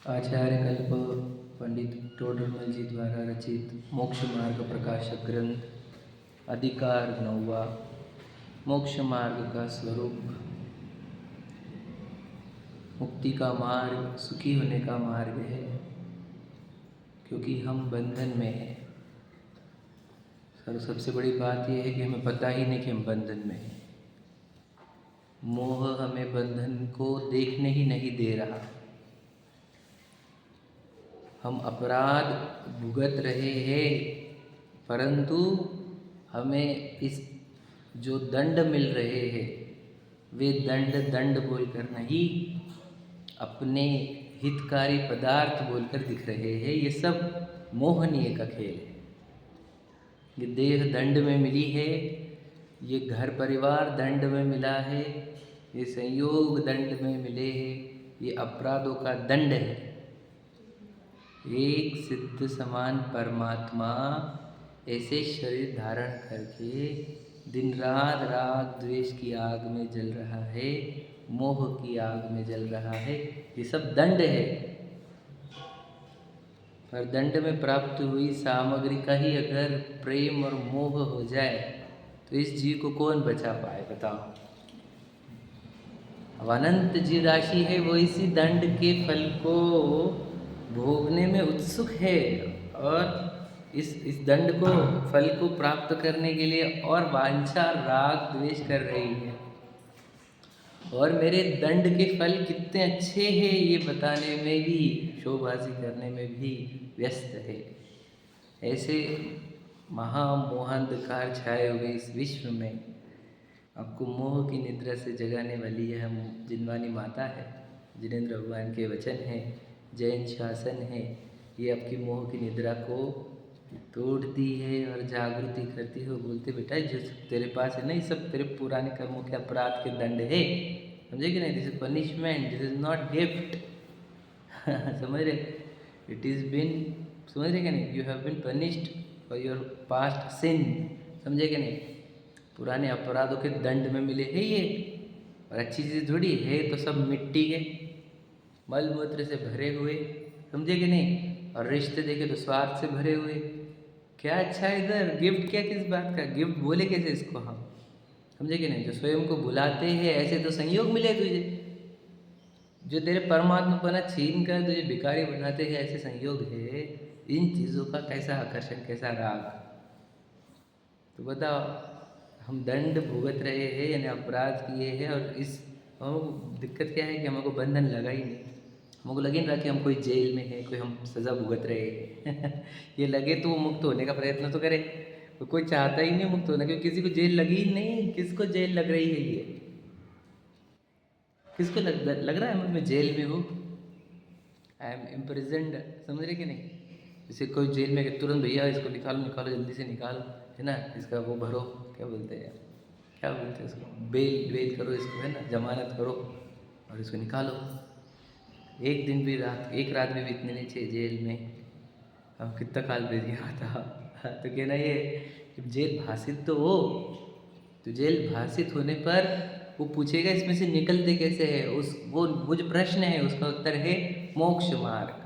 आचार्य कल्प पंडित टोडरमल जी द्वारा रचित मोक्ष मार्ग प्रकाशक ग्रंथ अधिकार 9वां। मोक्ष मार्ग का स्वरूप। मुक्ति का मार्ग सुखी होने का मार्ग है, क्योंकि हम बंधन में हैं। सबसे बड़ी बात यह है कि हमें पता ही नहीं कि हम बंधन में हैं। मोह हमें बंधन को देखने ही नहीं दे रहा। हम अपराध भुगत रहे हैं, परंतु हमें इस जो दंड मिल रहे हैं वे दंड बोलकर नहीं, अपने हितकारी पदार्थ बोलकर दिख रहे हैं। ये सब मोहनीय का खेल है। ये देह दंड में मिली है, ये घर परिवार दंड में मिला है, ये संयोग दंड में मिले हैं, ये अपराधों का दंड है। एक सिद्ध समान परमात्मा ऐसे शरीर धारण करके दिन रात राग द्वेष की आग में जल रहा है, मोह की आग में जल रहा है। ये सब दंड है। पर दंड में प्राप्त हुई सामग्री का ही अगर प्रेम और मोह हो जाए तो इस जीव को कौन बचा पाए, बताओ। अब अनंत जीव राशि है, वो इसी दंड के फल को भोगने में उत्सुक है और इस दंड को फल को प्राप्त करने के लिए और वांछा राग द्वेष कर रही है। और मेरे दंड के फल कितने अच्छे हैं ये बताने में भी, शोभाजी करने में भी व्यस्त है। ऐसे महामोहांधकार छाए हुए इस विश्व में आपको मोह की निद्रा से जगाने वाली यह जिनवानी माता है। जिनेंद्र भगवान के वचन हैं, जैन शासन है, ये आपकी मोह की निद्रा को तोड़ती है और जागृति करती है। बोलते बेटा जो तेरे पास है ना, ये सब तेरे पुराने कर्मों के अपराध के दंड है, समझे कि नहीं। This is punishment, this is not gift. समझ रहे, इट इज़ बिन, समझ रहे कि नहीं, you have been punished for your past sin, समझे कि नहीं। पुराने अपराधों के दंड में मिले है ये, और अच्छी चीज़ थोड़ी है। तो सब मिट्टी के मल मूत्र से भरे हुए, समझे कि नहीं। और रिश्ते देखे तो स्वार्थ से भरे हुए। क्या अच्छा है इधर, गिफ्ट क्या, किस बात का गिफ्ट बोले कैसे इसको हम, समझे कि नहीं। जो स्वयं को बुलाते हैं ऐसे तो संयोग मिले तुझे, जो तेरे परमात्मापना छीन कर तुझे भिखारी बनाते हैं ऐसे संयोग है। इन चीज़ों का कैसा आकर्षण, कैसा राग। तो बताओ, हम दंड भुगत रहे हैं, यानी अपराध किए हैं, और इस हमको दिक्कत क्या है कि हमको बंधन लगा ही नहीं। हमको लगे ना कि हम कोई जेल में है, कोई हम सज़ा भुगत रहे हैं। ये लगे तो वो मुक्त होने का प्रयत्न तो करे। तो कोई चाहता ही नहीं मुक्त होना, क्योंकि किसी को जेल लगी ही नहीं। किसको जेल लग रही है ये, किसको लग रहा है मैं जेल में हूँ, आई एम इम्प्रिजन्ड, समझ रहे कि नहीं। जैसे कोई जेल में तुरंत भैया इसको निकालो निकालो जल्दी से निकालो, है ना, इसका वो भरो, क्या बोलते हैं यार, क्या बोलते हैं इसको, बेल बेल करो इसको, है ना, जमानत करो और इसको निकालो। एक दिन भी रात, एक रात में भी इतने नहीं चाहिए जेल में। हम कितना काल दे दिया था। तो कहना ये, जब जेल भाषित तो हो, तो जेल भाषित होने पर वो पूछेगा इसमें से निकलते कैसे है, उस वो जो प्रश्न है उसका उत्तर है मोक्ष मार्ग।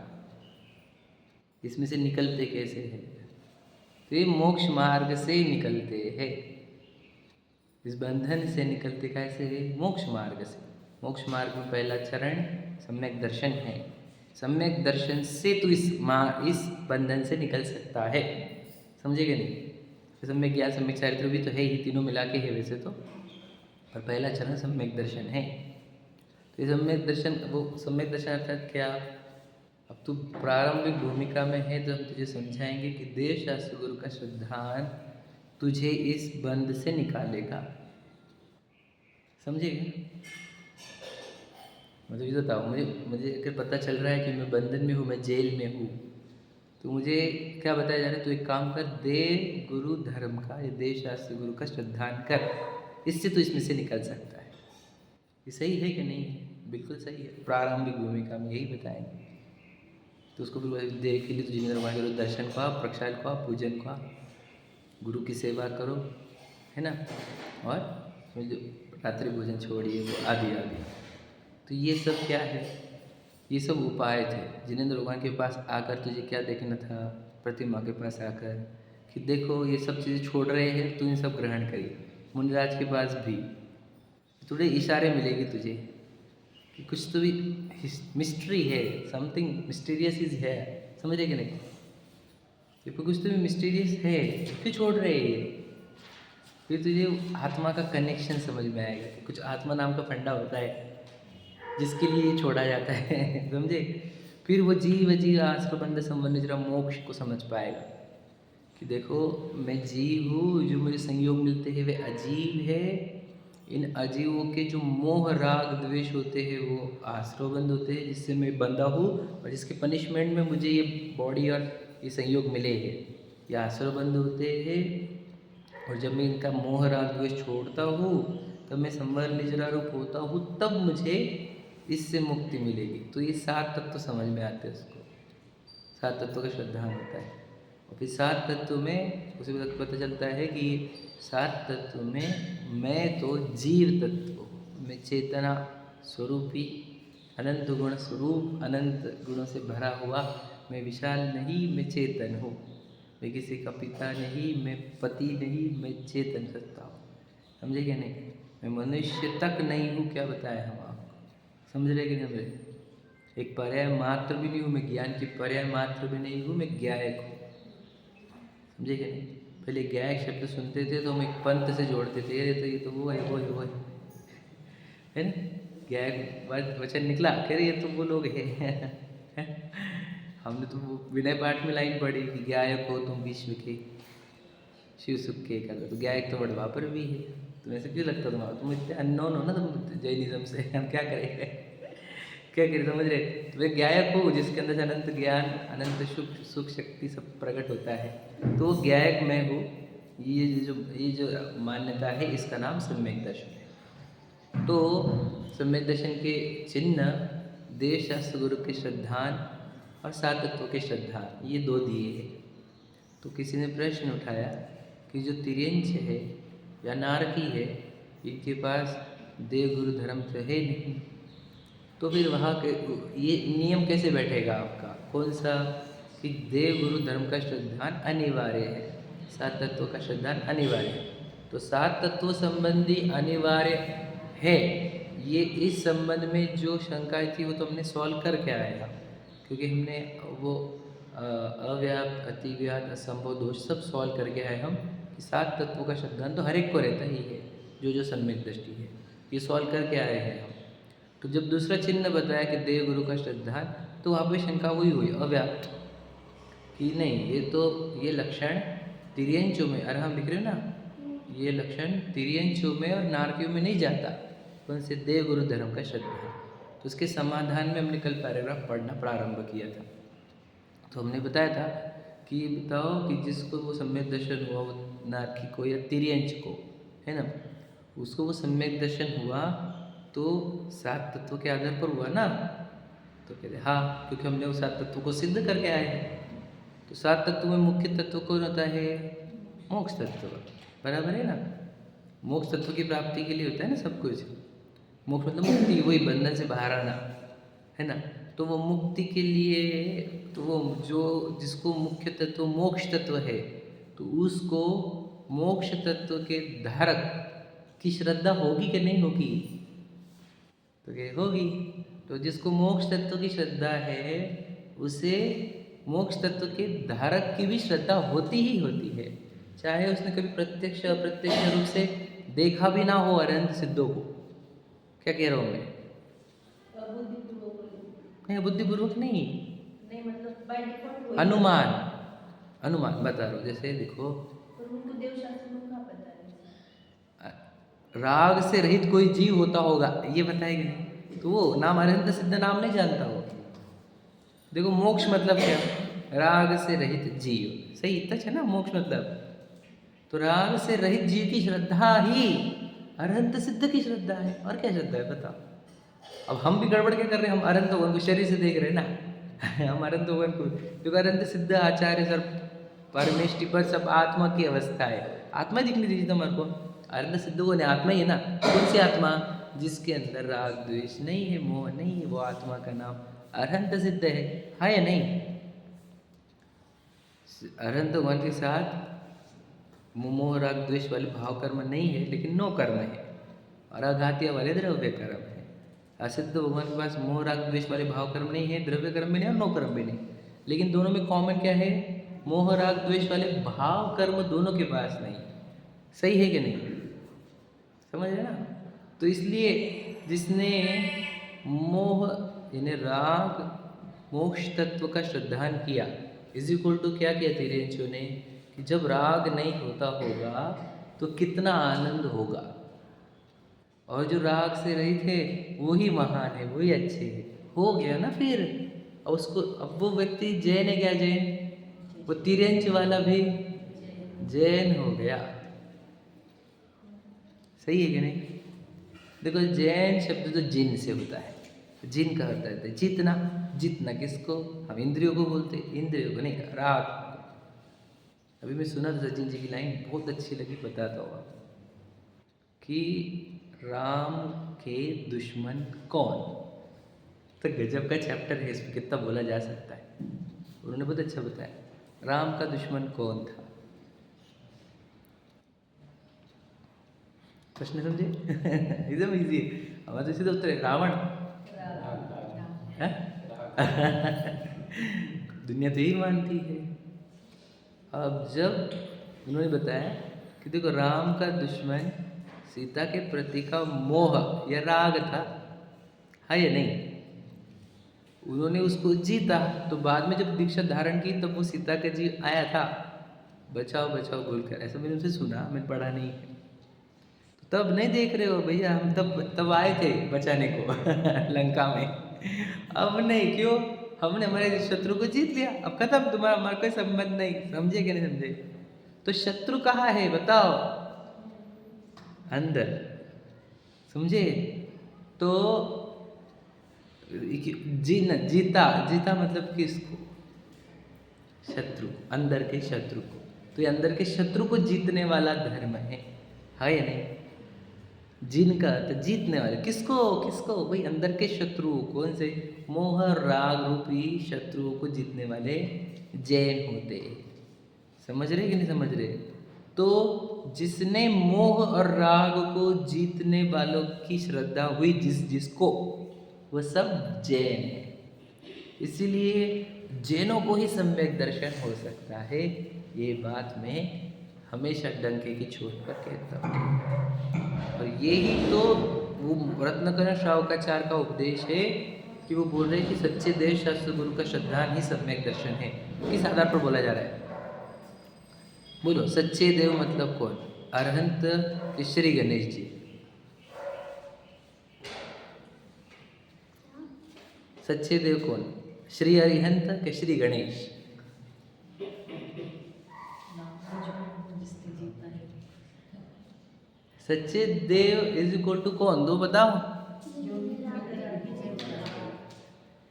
इसमें से निकलते कैसे हैं, तो ये मोक्ष मार्ग से निकलते हैं। इस बंधन से निकलते कैसे है, मोक्ष मार्ग से। मोक्ष मार्ग में पहला चरण सम्यक दर्शन है। सम्यक दर्शन से तू इस बंधन से निकल सकता है, समझेगा नहीं। तो सम्यक ज्ञान सम्यक चारित्र भी तो है ही, तीनों मिला के है वैसे तो, पर पहला चरण सम्यक दर्शन है। तो ये सम्यक दर्शन, वो सम्यक दर्शन अर्थात क्या। अब तू प्रारंभिक भूमिका में है तो हम तुझे समझाएंगे कि देव शास्त्र गुरु का श्रद्धान तुझे इस बंध से निकालेगा, समझेगा। मुझे भी बताओ, मुझे अगर पता चल रहा है कि मैं बंधन में हूँ, मैं जेल में हूँ, तो मुझे क्या बताया जा रहा है, तो एक काम कर, देव गुरु धर्म का, ये देव शास्त्र गुरु का श्रद्धान कर, इससे तो इसमें से निकल सकता है। ये सही है कि नहीं है, बिल्कुल सही है। प्रारंभिक भूमिका में यही बताएंगे। तो उसको फिर देख के लिए तो जिनेंद्र भगवान करो, दर्शन को आप, प्रक्षाल को आप, पूजन को आप, गुरु की सेवा करो, है ना, और जो रात्रि भोजन छोड़िए वो आदि आदि। तो ये सब क्या है, ये सब उपाय थे। जिनेंद्र भगवान के पास आकर तुझे क्या देखना था, प्रतिमा के पास आकर कि देखो ये सब चीज़ें छोड़ रहे हैं, तू इन सब ग्रहण करिए। मुनिराज के पास भी थोड़े इशारे मिलेगी तुझे कि कुछ तो भी मिस्ट्री है, समथिंग मिस्टीरियस इज है, समझ रहे कि नहीं? देखो कुछ तो भी मिस्टीरियस है, क्यों छोड़ रहे हैं ये? फिर तुझे आत्मा का कनेक्शन समझ में आएगा कि कुछ आत्मा नाम का फंडा होता है जिसके लिए ये छोड़ा जाता है समझे? फिर वो जीव आश्रबंध संबंध जरा मोक्ष को समझ पाएगा कि देखो मैं जीव हूँ, जो मुझे संयोग मिलते हैं वे अजीब है। इन अजीवों के जो मोह राग द्वेष होते हैं वो आश्रवबंध होते हैं, जिससे मैं बंधा हूँ और जिसके पनिशमेंट में मुझे ये बॉडी और ये संयोग मिले हैं, ये आश्रवबंध होते हैं। और जब मैं इनका मोह राग द्वेष छोड़ता हूँ तब मैं संवर निजरा रूप होता हूँ, तब मुझे इससे मुक्ति मिलेगी। तो ये 7 तत्व समझ में आते हैं उसको, 7 तत्वों का श्रद्धान होता है। और फिर 7 तत्व में उसे पता चलता है कि 7 तत्व में मैं तो जीव तत्व, मैं चेतना स्वरूपी अनंत गुण स्वरूप, अनंत गुणों से भरा हुआ मैं विशाल नहीं, मैं चेतन हूँ। मैं किसी का पिता नहीं, मैं पति नहीं, मैं चेतन सत्ता हूँ। समझे क्या नहीं? मैं मनुष्य तक नहीं हूँ, क्या बताया हम आपको, समझ रहे कि नहीं? एक पर्याय मात्र भी नहीं हूँ मैं, ज्ञान की पर्याय मात्र भी नहीं हूँ, मैं ज्ञायक हूँ। समझे क्या नहीं? पहले ज्ञायक शब्द सुनते थे तो हम एक पंथ से जोड़ते थे, ये तो वो है ना, ज्ञायक वचन निकला, कह रहे ये तो वो लोग हैं हमने तो वो विनय पाठ में लाइन पढ़ी कि ज्ञायक हो तुम विश्व के, शिव सुख के कर, तो ज्ञायक तो बड़वा पर भी है। तो ऐसे क्यों लगता तुम्हारा, तुम इतने अननोन हो ना, तुम जैनिज्म से, हम क्या करेंगे क्या करें, समझ रहे? तो वे ज्ञायक हो जिसके अंदर से अनंत ज्ञान, अनंत सुख शक्ति सब प्रकट होता है, तो ज्ञायक मैं हूँ। ये जो मान्यता है इसका नाम सम्यक दर्शन है। तो सम्यक दर्शन के चिन्ह देव शास्त्र गुरु के श्रद्धान और 7 तत्वों के श्रद्धान, ये 2 दिए हैं। तो किसी ने प्रश्न उठाया कि जो तिर्यंच है या नारकी है, इनके पास देव गुरु धर्म तो है नहीं, तो फिर वहाँ के ये नियम कैसे बैठेगा आपका, कौन सा, कि देव गुरु धर्म का श्रद्धान अनिवार्य है, 7 तत्वों का श्रद्धान अनिवार्य है। तो 7 तत्वों संबंधी अनिवार्य है, ये इस संबंध में जो शंकाएं थी वो तो हमने सॉल्व करके आए हैं, क्योंकि हमने वो अव्याप्त, अतिव्याप्त, असंभव दोष सब सॉल्व करके आए हम कि 7 तत्वों का श्रद्धान तो हर एक को रहता ही है, जो सम्यक दृष्टि है, ये सॉल्व करके आए हैं हम। तो जब दूसरा चिन्ह बताया कि देव गुरु का श्रद्धान, तो वहाँ पर शंका हुई अव्याप्त कि नहीं, ये लक्षण तिर्यंचों में, अरे हम लिख रहे हो ना, ये लक्षण तिर्यंचों में और नारकियों में नहीं जाता, कौन से देव गुरु धर्म का श्रद्धान। तो उसके समाधान में हमने कल पैराग्राफ पढ़ना प्रारंभ किया था। तो हमने बताया था कि बताओ कि जिसको वो सम्यक दर्शन हुआ, वो नारकी को या तिर्यंच को, है ना, उसको वो सम्यक दर्शन हुआ तो 7 तत्वों के आधार पर हुआ ना। तो कहते हाँ, क्योंकि हमने वो 7 तत्वों को सिद्ध करके आए हैं। तो 7 तत्वों में मुख्य तत्व कौन होता है? मोक्ष तत्व, बराबर है ना। मोक्ष तत्व की प्राप्ति के लिए होता है ना सब कुछ। मोक्ष मतलब मुक्ति, वही बंधन से बाहर आना, है ना। तो वो मुक्ति के लिए, तो वो जो जिसको मुख्य तत्व मोक्ष तत्व है, तो उसको मोक्ष तत्व के धारक की श्रद्धा होगी कि नहीं होगी? तो क्या होगी। तो जिसको मोक्ष तत्व की श्रद्धा है, उसे मोक्ष तत्व के धारक की भी श्रद्धा होती ही होती है, चाहे उसने कभी प्रत्यक्ष अप्रत्यक्ष रूप से देखा भी ना हो अरहंत सिद्धों को। क्या कह रहा हूँ मैं? नहीं, बुद्धिपूर्वक नहीं, मतलब अनुमान बता रहा हूँ। जैसे देखो, राग से रहित कोई जीव होता होगा, ये बताएगी नहीं, तो वो नाम अरहंत सिद्ध नाम नहीं जानता हो। देखो मोक्ष मतलब क्या? राग से रहित जीव, सही इतना है ना मोक्ष मतलब। तो राग से रहित जीव की श्रद्धा ही अरहंत सिद्ध की श्रद्धा है। और क्या श्रद्धा है बताओ? अब हम भी गड़बड़ क्या कर रहे हैं, हम अरहंत भगवान को शरीर से देख रहे हैं ना हम अरहंत भगवान को, क्योंकि अरहंत सिद्ध आचार्य सर परमेष्टि पर सब आत्मा की अवस्था है। आत्मा दिखने दीजिए तुम्हारे को, अरहंत सिद्ध को आत्मा ही है ना। कौन सी आत्मा? जिसके अंदर राग द्वेष नहीं है, मोह नहीं है, वो आत्मा का नाम अरहंत सिद्ध है या नहीं? अरहंत भगवान के साथ मोह राग द्वेष वाले भाव कर्म नहीं है, लेकिन नो कर्म है, और अघातिया वाले द्रव्य कर्म है। असिद्ध भगवान के पास मोह राग द्वेष वाले भाव कर्म नहीं है, द्रव्य कर्म भी नहीं और नो कर्म भी नहीं, लेकिन दोनों में कॉमन क्या है? मोह राग द्वेष वाले भाव कर्म दोनों के पास नहीं। सही है कि नहीं? समझ रहे ना? तो इसलिए जिसने मोह यानी राग मोक्ष तत्व का श्रद्धान किया, इज इक्वल टू क्या किया तिर्यंचों ने कि जब राग नहीं होता होगा तो कितना आनंद होगा, और जो राग से रहित है वही महान है, वही अच्छे है। हो गया ना फिर? और उसको अब वो व्यक्ति जैन है क्या? जैन, वो तिर्यंच वाला भी जैन हो गया। सही है कि नहीं? देखो जैन शब्द तो जिन से होता है, जिन का होता है जितना। जितना किसको? हम इंद्रियों को बोलते, इंद्रियों को नहीं, राग को। अभी मैं सुना था सचिन जी की लाइन, बहुत अच्छी लगी, बताता हूँ कि राम के दुश्मन कौन। तो गजब का चैप्टर है, इसमें कितना बोला जा सकता है। उन्होंने बहुत अच्छा बताया, राम का दुश्मन कौन था। प्रश्न समझे? एकदम इजी है, हमारे सीधा उत्तर है रावण। दुनिया तो यही मानती है। अब जब उन्होंने बताया कि देखो राम का दुश्मन सीता के प्रति का मोह या राग था, है या नहीं? उन्होंने उसको जीता, तो बाद में जब दीक्षा धारण की तब वो सीता का जी आया था, बचाओ बचाओ बोलकर। ऐसा मैंने उनसे सुना, मैंने पढ़ा नहीं है। तो तब नहीं देख रहे हो भैया, हम तब आए थे बचाने को लंका में। अब नहीं, क्यों? हमने हमारे शत्रु को जीत लिया, अब खत्म, तुम्हारा हमारा कोई संबंध नहीं। समझे कि नहीं समझे? तो शत्रु कहाँ है बताओ? अंदर। समझे? तो जीता मतलब किसको? शत्रु, अंदर के शत्रु को। तो ये अंदर के शत्रु को जीतने वाला धर्म है या नहीं? जिनका तो जीतने वाले किसको? किसको भाई? अंदर के शत्रु। कौन से? मोह राग रूपी शत्रुओं को जीतने वाले जैन होते। समझ रहे कि नहीं समझ रहे? तो जिसने मोह और राग को जीतने वालों की श्रद्धा हुई, जिसको, वह सब जैन है। इसीलिए जैनों को ही सम्यक दर्शन हो सकता है। ये बात मैं हमेशा डंके की चोट पर कहता हूँ। और यही तो वो रत्नाकर श्रावकाचार्य का उपदेश है कि वो बोल रहे हैं कि सच्चे देव शास्त्र गुरु का श्रद्धान ही सम्यक दर्शन है। किस आधार पर बोला जा रहा है? बोलो, सच्चे देव मतलब कौन? अरहंत श्री गणेश जी। सच्चे देव कौन? श्री अरिहंत के श्री गणेश? सच्चे देव इज इक्वल टू कौन? दो बताओ।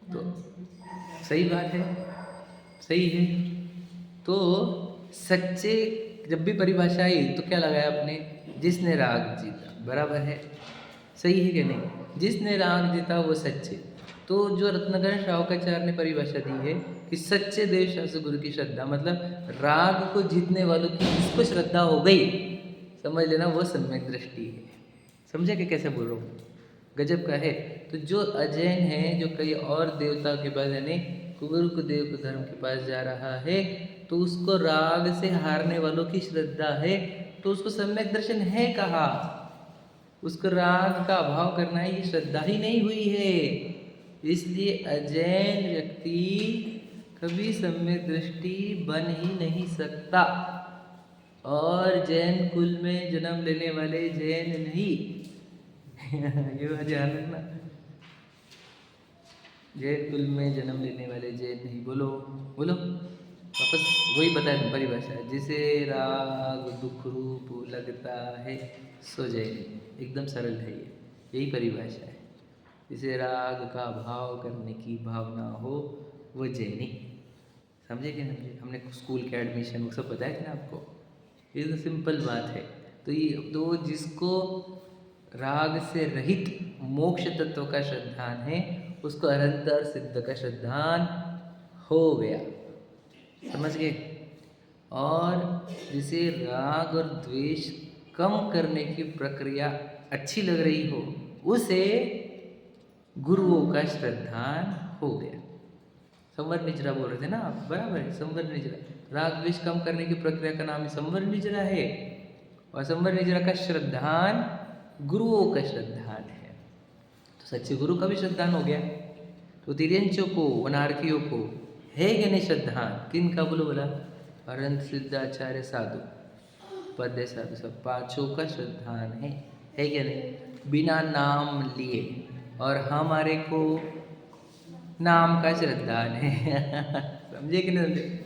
तो सही बात है, सही है। तो सच्चे जब भी परिभाषा आई तो क्या लगाया आपने? जिसने राग जीता, बराबर है? सही है कि नहीं? जिसने राग जीता वो सच्चे। तो जो रत्नाकर श्रावकाचार्य ने परिभाषा दी है कि सच्चे देव शास्त्र गुरु की श्रद्धा, मतलब राग को जीतने वालों की जिसको श्रद्धा हो गई, समझ लेना वो सम्यक दृष्टि है। समझे कि कैसे बोल रहा हूँ? गजब का है। तो जो अजैन है, जो कई और देवता के पास यानी कुबेर देव के धर्म के पास जा रहा है, तो उसको राग से हारने वालों की श्रद्धा है, तो उसको सम्यक दर्शन है कहाँ? उसको राग का अभाव करना है, ये श्रद्धा ही नहीं हुई है। इसलिए अजैन व्यक्ति कभी सम्यक दृष्टि बन ही नहीं सकता। और जैन कुल में जन्म लेने वाले जैन नहीं ये ध्यान रखना, जैन कुल में जन्म लेने वाले जैन नहीं। बोलो बोलो, वापस वही बताया परिभाषा, जिसे राग दुख रूप लगता है सो जैन। एकदम सरल है ये, यही परिभाषा है। जिसे राग का भाव करने की भावना हो वो जैनी। समझे कि समझे? हमने स्कूल के एडमिशन वो सब बताया था ना आपको, ये तो सिंपल बात है। तो ये तो जिसको राग से रहित मोक्ष तत्व का श्रद्धान है, उसको अनंत और सिद्ध का श्रद्धान हो गया। समझ गए? और जिसे राग और द्वेष कम करने की प्रक्रिया अच्छी लग रही हो, उसे गुरुओं का श्रद्धान हो गया। संवर निजरा बोल रहे थे ना आप, बराबर है। संवर निजरा, राग द्वेष कम करने की प्रक्रिया का नाम संवर निजरा है, और संवर निजरा का श्रद्धान गुरुओं का श्रद्धान है। तो सच्चे गुरु का भी श्रद्धान हो गया। तो तिर्यंचों को, वनार्कियों को है कि नहीं श्रद्धान? किन का बोलो बोला? अरंत, सिद्धाचार्य, साधु, पद्य साधु, सब पांचों का श्रद्धान है क्या नहीं? बिना नाम लिए। और हमारे को नाम का श्रद्धान है। समझे कि नहीं समझे?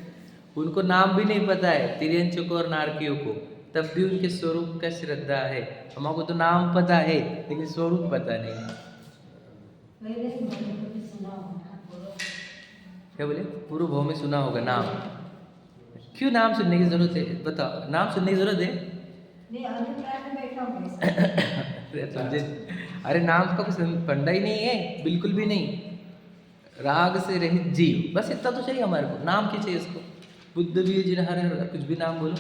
उनको नाम भी नहीं पता है, तिर्यंचों को और नारकियों को, तब भी उनके स्वरूप का श्रद्धा है। हमको तो नाम पता है लेकिन स्वरूप पता नहीं। क्या बोले? पूर्व भाव में सुना होगा नाम। क्यों नाम सुनने की जरूरत है? बताओ, नाम सुनने की जरूरत है? समझे? अरे नाम का कुछ फंडा ही नहीं है, बिल्कुल भी नहीं। राग से रहित जीव, बस इतना तो चाहिए हमारे को। नाम क्या चाहिए उसको? बुद्ध भी, जिन हर कुछ भी नाम बोलो।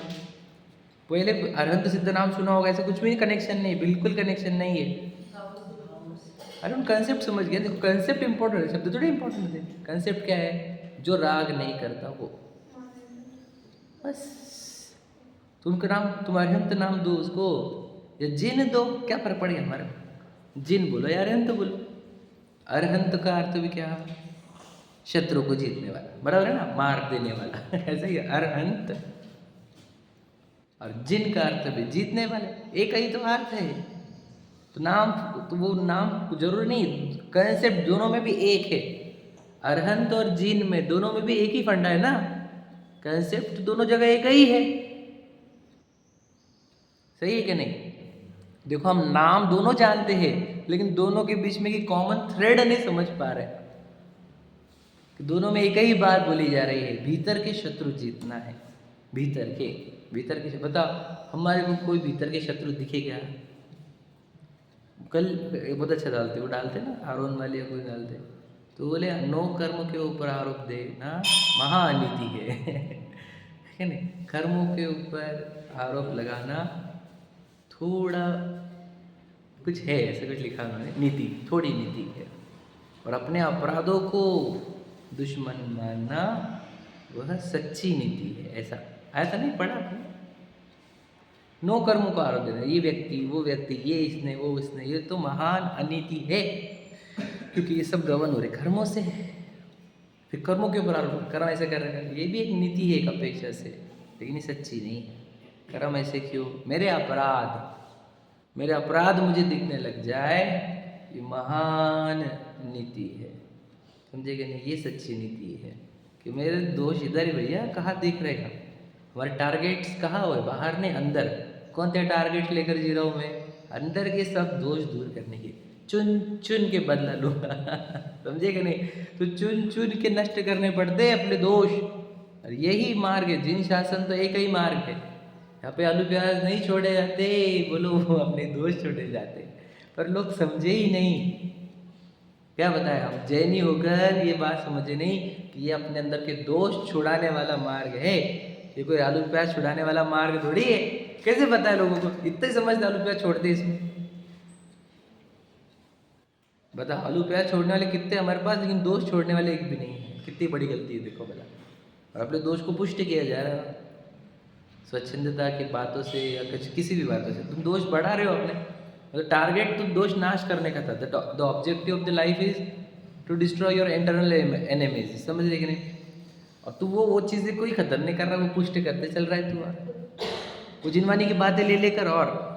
पहले अरहंत सिद्ध नाम सुना होगा, ऐसा कुछ भी कनेक्शन नहीं, बिल्कुल कनेक्शन नहीं है। अरे उन कंसेप्ट समझ गए। देखो कंसेप्ट इंपॉर्टेंट है, शब्द थोड़ी इंपॉर्टेंट है। कंसेप्ट क्या है? जो राग नहीं करता वो, बस। तो उनका नाम, तुम अरहंत नाम दो उसको या जिन दो, क्या फर्क पड़ेगा हमारे को? जिन बोलो या अरहंत बोलो। अरहंत का अर्थ भी क्या? शत्रु को जीतने वाला, बराबर है ना? मार देने वाला। ऐसा ही अरहंत। और जिन का अर्थ भी जीतने वाले, एक ही तो अर्थ है। तो नाम, तो वो नाम जरूरी नहीं, कंसेप्ट दोनों में भी एक है। अरहंत और जिन में, दोनों में भी एक ही फंडा है ना। कंसेप्ट दोनों जगह एक ही है। सही है कि नहीं? देखो हम नाम दोनों जानते हैं, लेकिन दोनों के बीच में की कॉमन थ्रेड नहीं समझ पा रहे। कि दोनों में एक ही बात बोली जा रही है, भीतर के शत्रु जीतना है। भीतर के बताओ, हमारे को कोई भीतर के शत्रु दिखे क्या? कल बहुत अच्छा डालते, वो डालते ना आरोन वाले, कोई डालते तो बोले नो कर्म के ऊपर आरोप देना महानीति है नहीं? कर्मों के ऊपर आरोप लगाना थोड़ा कुछ है, ऐसा कुछ लिखा उन्होंने, नीति, थोड़ी नीति है। और अपने अपराधों को दुश्मन मानना वह सच्ची नीति है। ऐसा नहीं पढ़ा आपने? नो कर्मों का आरोप देना, ये व्यक्ति, वो व्यक्ति, ये इसने, वो इसने, ये तो महान अनीति है, क्योंकि ये सब गवर्न हो रहे कर्मों से। फिर कर्मों के ऊपर आरोप, कर्म ऐसे कर रहे हैं, ये भी एक नीति है एक अपेक्षा से, लेकिन ये सच्ची नहीं है। कर्म ऐसे क्यों? मेरे अपराध मुझे दिखने लग जाए, ये महान नीति है। समझेगा नहीं? ये सच्ची नीति है कि मेरे दोष इधर ही, भैया कहाँ दिख रहेगा? हमारे टारगेट्स कहाँ हुए? बाहर नहीं, अंदर। कौन से टारगेट लेकर जी रहा हूँ मैं? अंदर के सब दोष दूर करने के, चुन चुन के बदला लूँगा। समझेगा नहीं? तो चुन चुन के नष्ट करने पड़ते अपने दोष, और यही मार्ग है। जिन शासन तो एक ही मार्ग है। यहाँ पे आलू प्याज नहीं छोड़े जाते, बोलो अपने दोष छोड़े जाते, पर लोग समझे ही नहीं। क्या बताया, हम जैनी होकर ये बात समझे नहीं कि ये अपने अंदर के दोष छुड़ाने वाला मार्ग है। ये कोई आलू प्याज छुड़ाने वाला मार्ग थोड़ी है। कैसे पता है लोगों को? इतने समझते आलू प्याज छोड़ते इसमें। बता, आलू प्याज छोड़ने वाले कितने हमारे पास, लेकिन दोष छोड़ने वाले एक भी नहीं है। कितनी बड़ी गलती है देखो भला। और अपने दोष को पुष्ट किया जा रहा है स्वच्छंदता की बातों से या किसी भी बातों से। तुम दोष बढ़ा रहे हो अपने, मतलब टारगेट तो दोष नाश करने का था। The objective of the life is to destroy your internal enemies. समझ रहे कि नहीं? और तू वो चीज़ें कोई खत्म नहीं कर रहा, वो पुष्ट करते चल रहा है तू। वो जिनवानी की बातें ले लेकर, और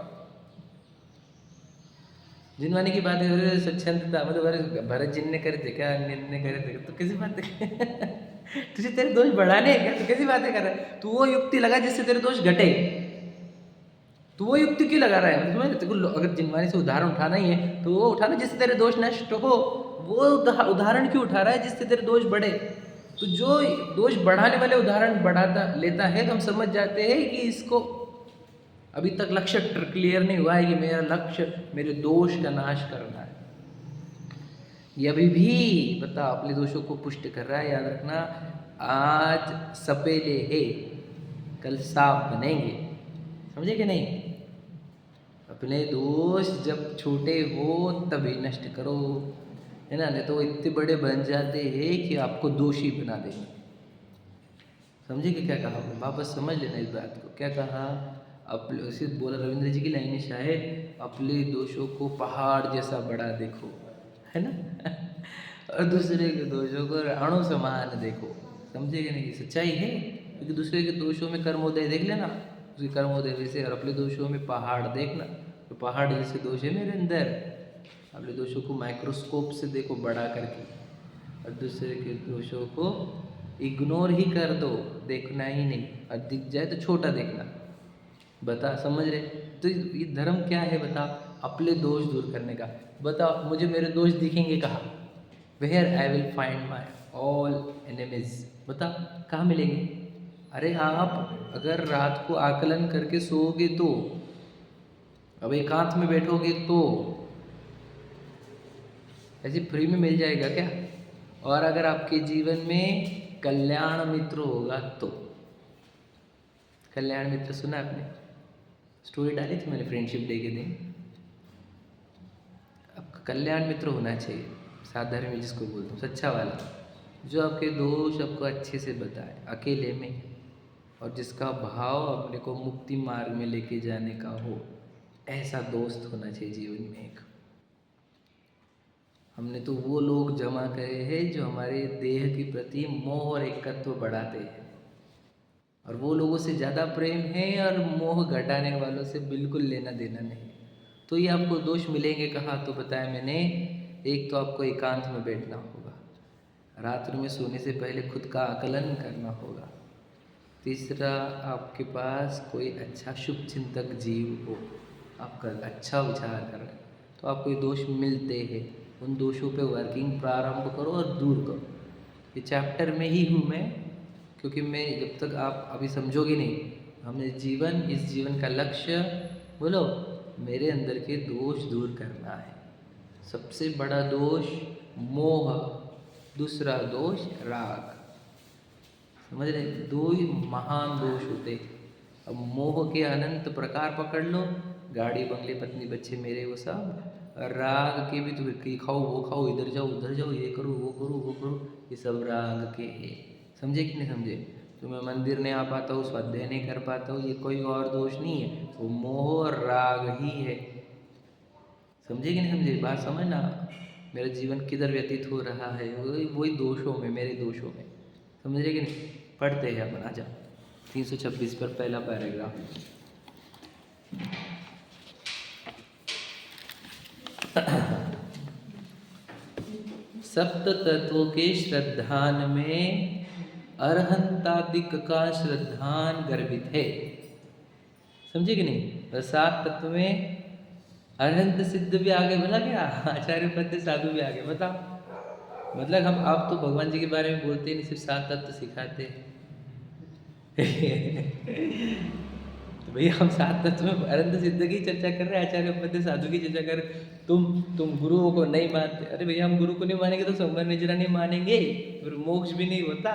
जिनवानी की बातें, स्वच्छंदता मतलब भरत जिन ने करे थे क्या, ने करे थे, तो किसी बात तुझे तेरे दोष बढ़ाने क्या? तो कैसी बातें कर रहा है तू? वो युक्ति लगा जिससे तेरे दोष घटे। तू वो युक्ति क्यों लगा रहा है? तुम्हें तेरे को अगर जिनवानी से उदाहरण उठाना ही है तो वो उठाना जिससे तेरे दोष नष्ट हो। वो उदाहरण क्यों उठा रहा है जिससे तेरे दोष बढ़े? तो जो दोष बढ़ाने वाले उदाहरण बढ़ाता लेता है तो हम समझ जाते हैं कि इसको अभी तक लक्ष्य क्लियर नहीं हुआ है कि मेरा लक्ष्य मेरे दोष का नाश करना है। ये अभी भी बता अपने दोषों को पुष्ट कर रहा है। याद रखना, आज सपेले है, कल सांप बनेंगे। समझे कि नहीं? अपने दोष जब छोटे हो तभी नष्ट करो, है ना, नहीं तो वो इतने बड़े बन जाते हैं कि आपको दोषी बना देंगे। समझे कि क्या कहा? वापस समझ लेना इस बात को। क्या कहा? अपने उसे बोला, रविंद्र जी की लाइन शायद, अपने दोषों को पहाड़ जैसा बड़ा देखो, है ना और दूसरे के दोषों को अणु समान देखो। समझे कि नहीं? सच्चाई है, क्योंकि दूसरे के दोषों में कर्मोदय देख लेना, उसके कर्मोदय वैसे, और अपने दोषों में पहाड़ देखना, तो पहाड़ जैसे दोष है मेरे अंदर। अपने दोषों को माइक्रोस्कोप से देखो बड़ा करके, और दूसरे के दोषों को इग्नोर ही कर दो, देखना ही नहीं, और दिख जाए तो छोटा देखना। बता, समझ रहे? तो ये धर्म क्या है बता? अपने दोष दूर करने का। बता, मुझे मेरे दोष दिखेंगे कहाँ? Where I will find my all enemies. बता, कहाँ मिलेंगे? अरे आप अगर रात को आकलन करके सोओगे तो, अब एकांत में बैठोगे तो ऐसे फ्री में मिल जाएगा क्या? और अगर आपके जीवन में कल्याण मित्र होगा तो। कल्याण मित्र सुना आपने? स्टोरी डाली थी मैंने फ्रेंडशिप डे के दिन। आपका कल्याण मित्र होना चाहिए, साधारण में जिसको बोलते हैं, सच्चा वाला, जो आपके दोष आपको अच्छे से बताए अकेले में, और जिसका भाव अपने को मुक्ति मार्ग में लेके जाने का हो। ऐसा दोस्त होना चाहिए जीवन में एक। हमने तो वो लोग जमा करे हैं जो हमारे देह के प्रति मोह और एकत्व बढ़ाते हैं, और वो लोगों से ज़्यादा प्रेम है, और मोह घटाने वालों से बिल्कुल लेना देना नहीं। तो ये आपको दोष मिलेंगे कहाँ? तो बताया मैंने, एक तो आपको एकांत में बैठना होगा, रात्रि में सोने से पहले खुद का आकलन करना होगा। तीसरा, आपके पास कोई अच्छा शुभ चिंतक जीव हो, आपका अच्छा विचार कर रहे हैं, तो आपको ये दोष मिलते हैं। उन दोषों पे वर्किंग प्रारंभ करो और दूर करो। ये चैप्टर में ही हूँ मैं, क्योंकि मैं जब तक आप अभी समझोगे नहीं, हमने जीवन, इस जीवन का लक्ष्य बोलो, मेरे अंदर के दोष दूर करना है। सबसे बड़ा दोष मोह, दूसरा दोष राग। समझ रहे? दो ही महान दोष होते। अब मोह के अनंत प्रकार पकड़ लो, गाड़ी बंगले पत्नी बच्चे मेरे वो सब। राग के भी तो ये खाओ वो खाओ, इधर जाओ उधर जाओ, ये करो वो करो वो करो, ये सब राग के है। समझे कि नहीं समझे? तो मैं मंदिर नहीं आ पाता हूँ, स्वाध्याय नहीं कर पाता हूँ, ये कोई और दोष नहीं है, वो मोह और राग ही है। समझे कि नहीं समझे? बात समझना, मेरा जीवन किधर व्यतीत हो रहा है, वही दोषों में, मेरे दोषों में। समझ रहे कि नहीं? पढ़ते हैं अपन, आजा 326 पर पहला पैराग्राफ। सप्त तत्वों के श्रद्धान में अरहंतादिक का श्रद्धान गर्भित है। समझे कि नहीं? सात तत्व में अरहंत सिद्ध भी आगे, बोला क्या? आचार्य पद साधु भी आगे। बताओ, मतलब हम आप तो भगवान जी के बारे में बोलते नहीं, सिर्फ सात तत्व सिखाते हैं तो भैया हम सात तत्व में अरहंत सिद्ध की चर्चा कर रहे हैं, आचार्य पद साधु की चर्चा कर। तुम गुरुओं को नहीं मानते। अरे भैया, हम गुरु को नहीं मानेंगे तो संवर निजरा नहीं मानेंगे, फिर मोक्ष भी नहीं होता।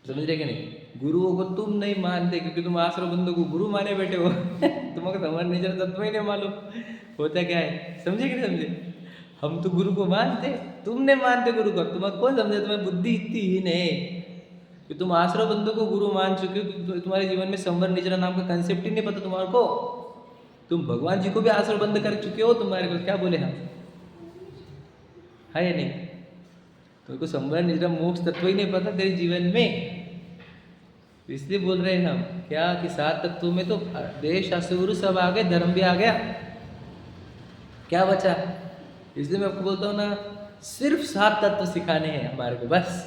समझ रहे कि नहीं? गुरुओं को तुम नहीं मानते क्योंकि तुम आश्रम बंधु को गुरु माने बैठे हो तुम्हारा संवर निजरा तत्व ही नहीं मालूम होता क्या है। समझे कि नहीं समझे? हम तो गुरु को मानते, तुम नहीं मानते गुरु को। तुम्हें कौन समझे? तुम्हें बुद्धि इतनी ही नहीं कि तुम आश्रम बंधु को गुरु मान चुके हो। तुम्हारे जीवन में संवर निजरा नाम का कंसेप्ट ही नहीं पता तुम्हारे को। तुम भगवान जी को भी आश्रम बंद कर चुके हो। तुम्हारे को क्या बोले हम, है या नहीं? तुमको संवर निजरा मोक्ष तत्व ही नहीं पता तेरे जीवन में, इसलिए बोल रहे हैं हम क्या कि सात तत्वों में तो देश असुर सब आ गए, धर्म भी आ गया, क्या बचा? इसलिए मैं आपको बोलता हूँ ना, सिर्फ सात तत्व सिखाने हैं हमारे को, बस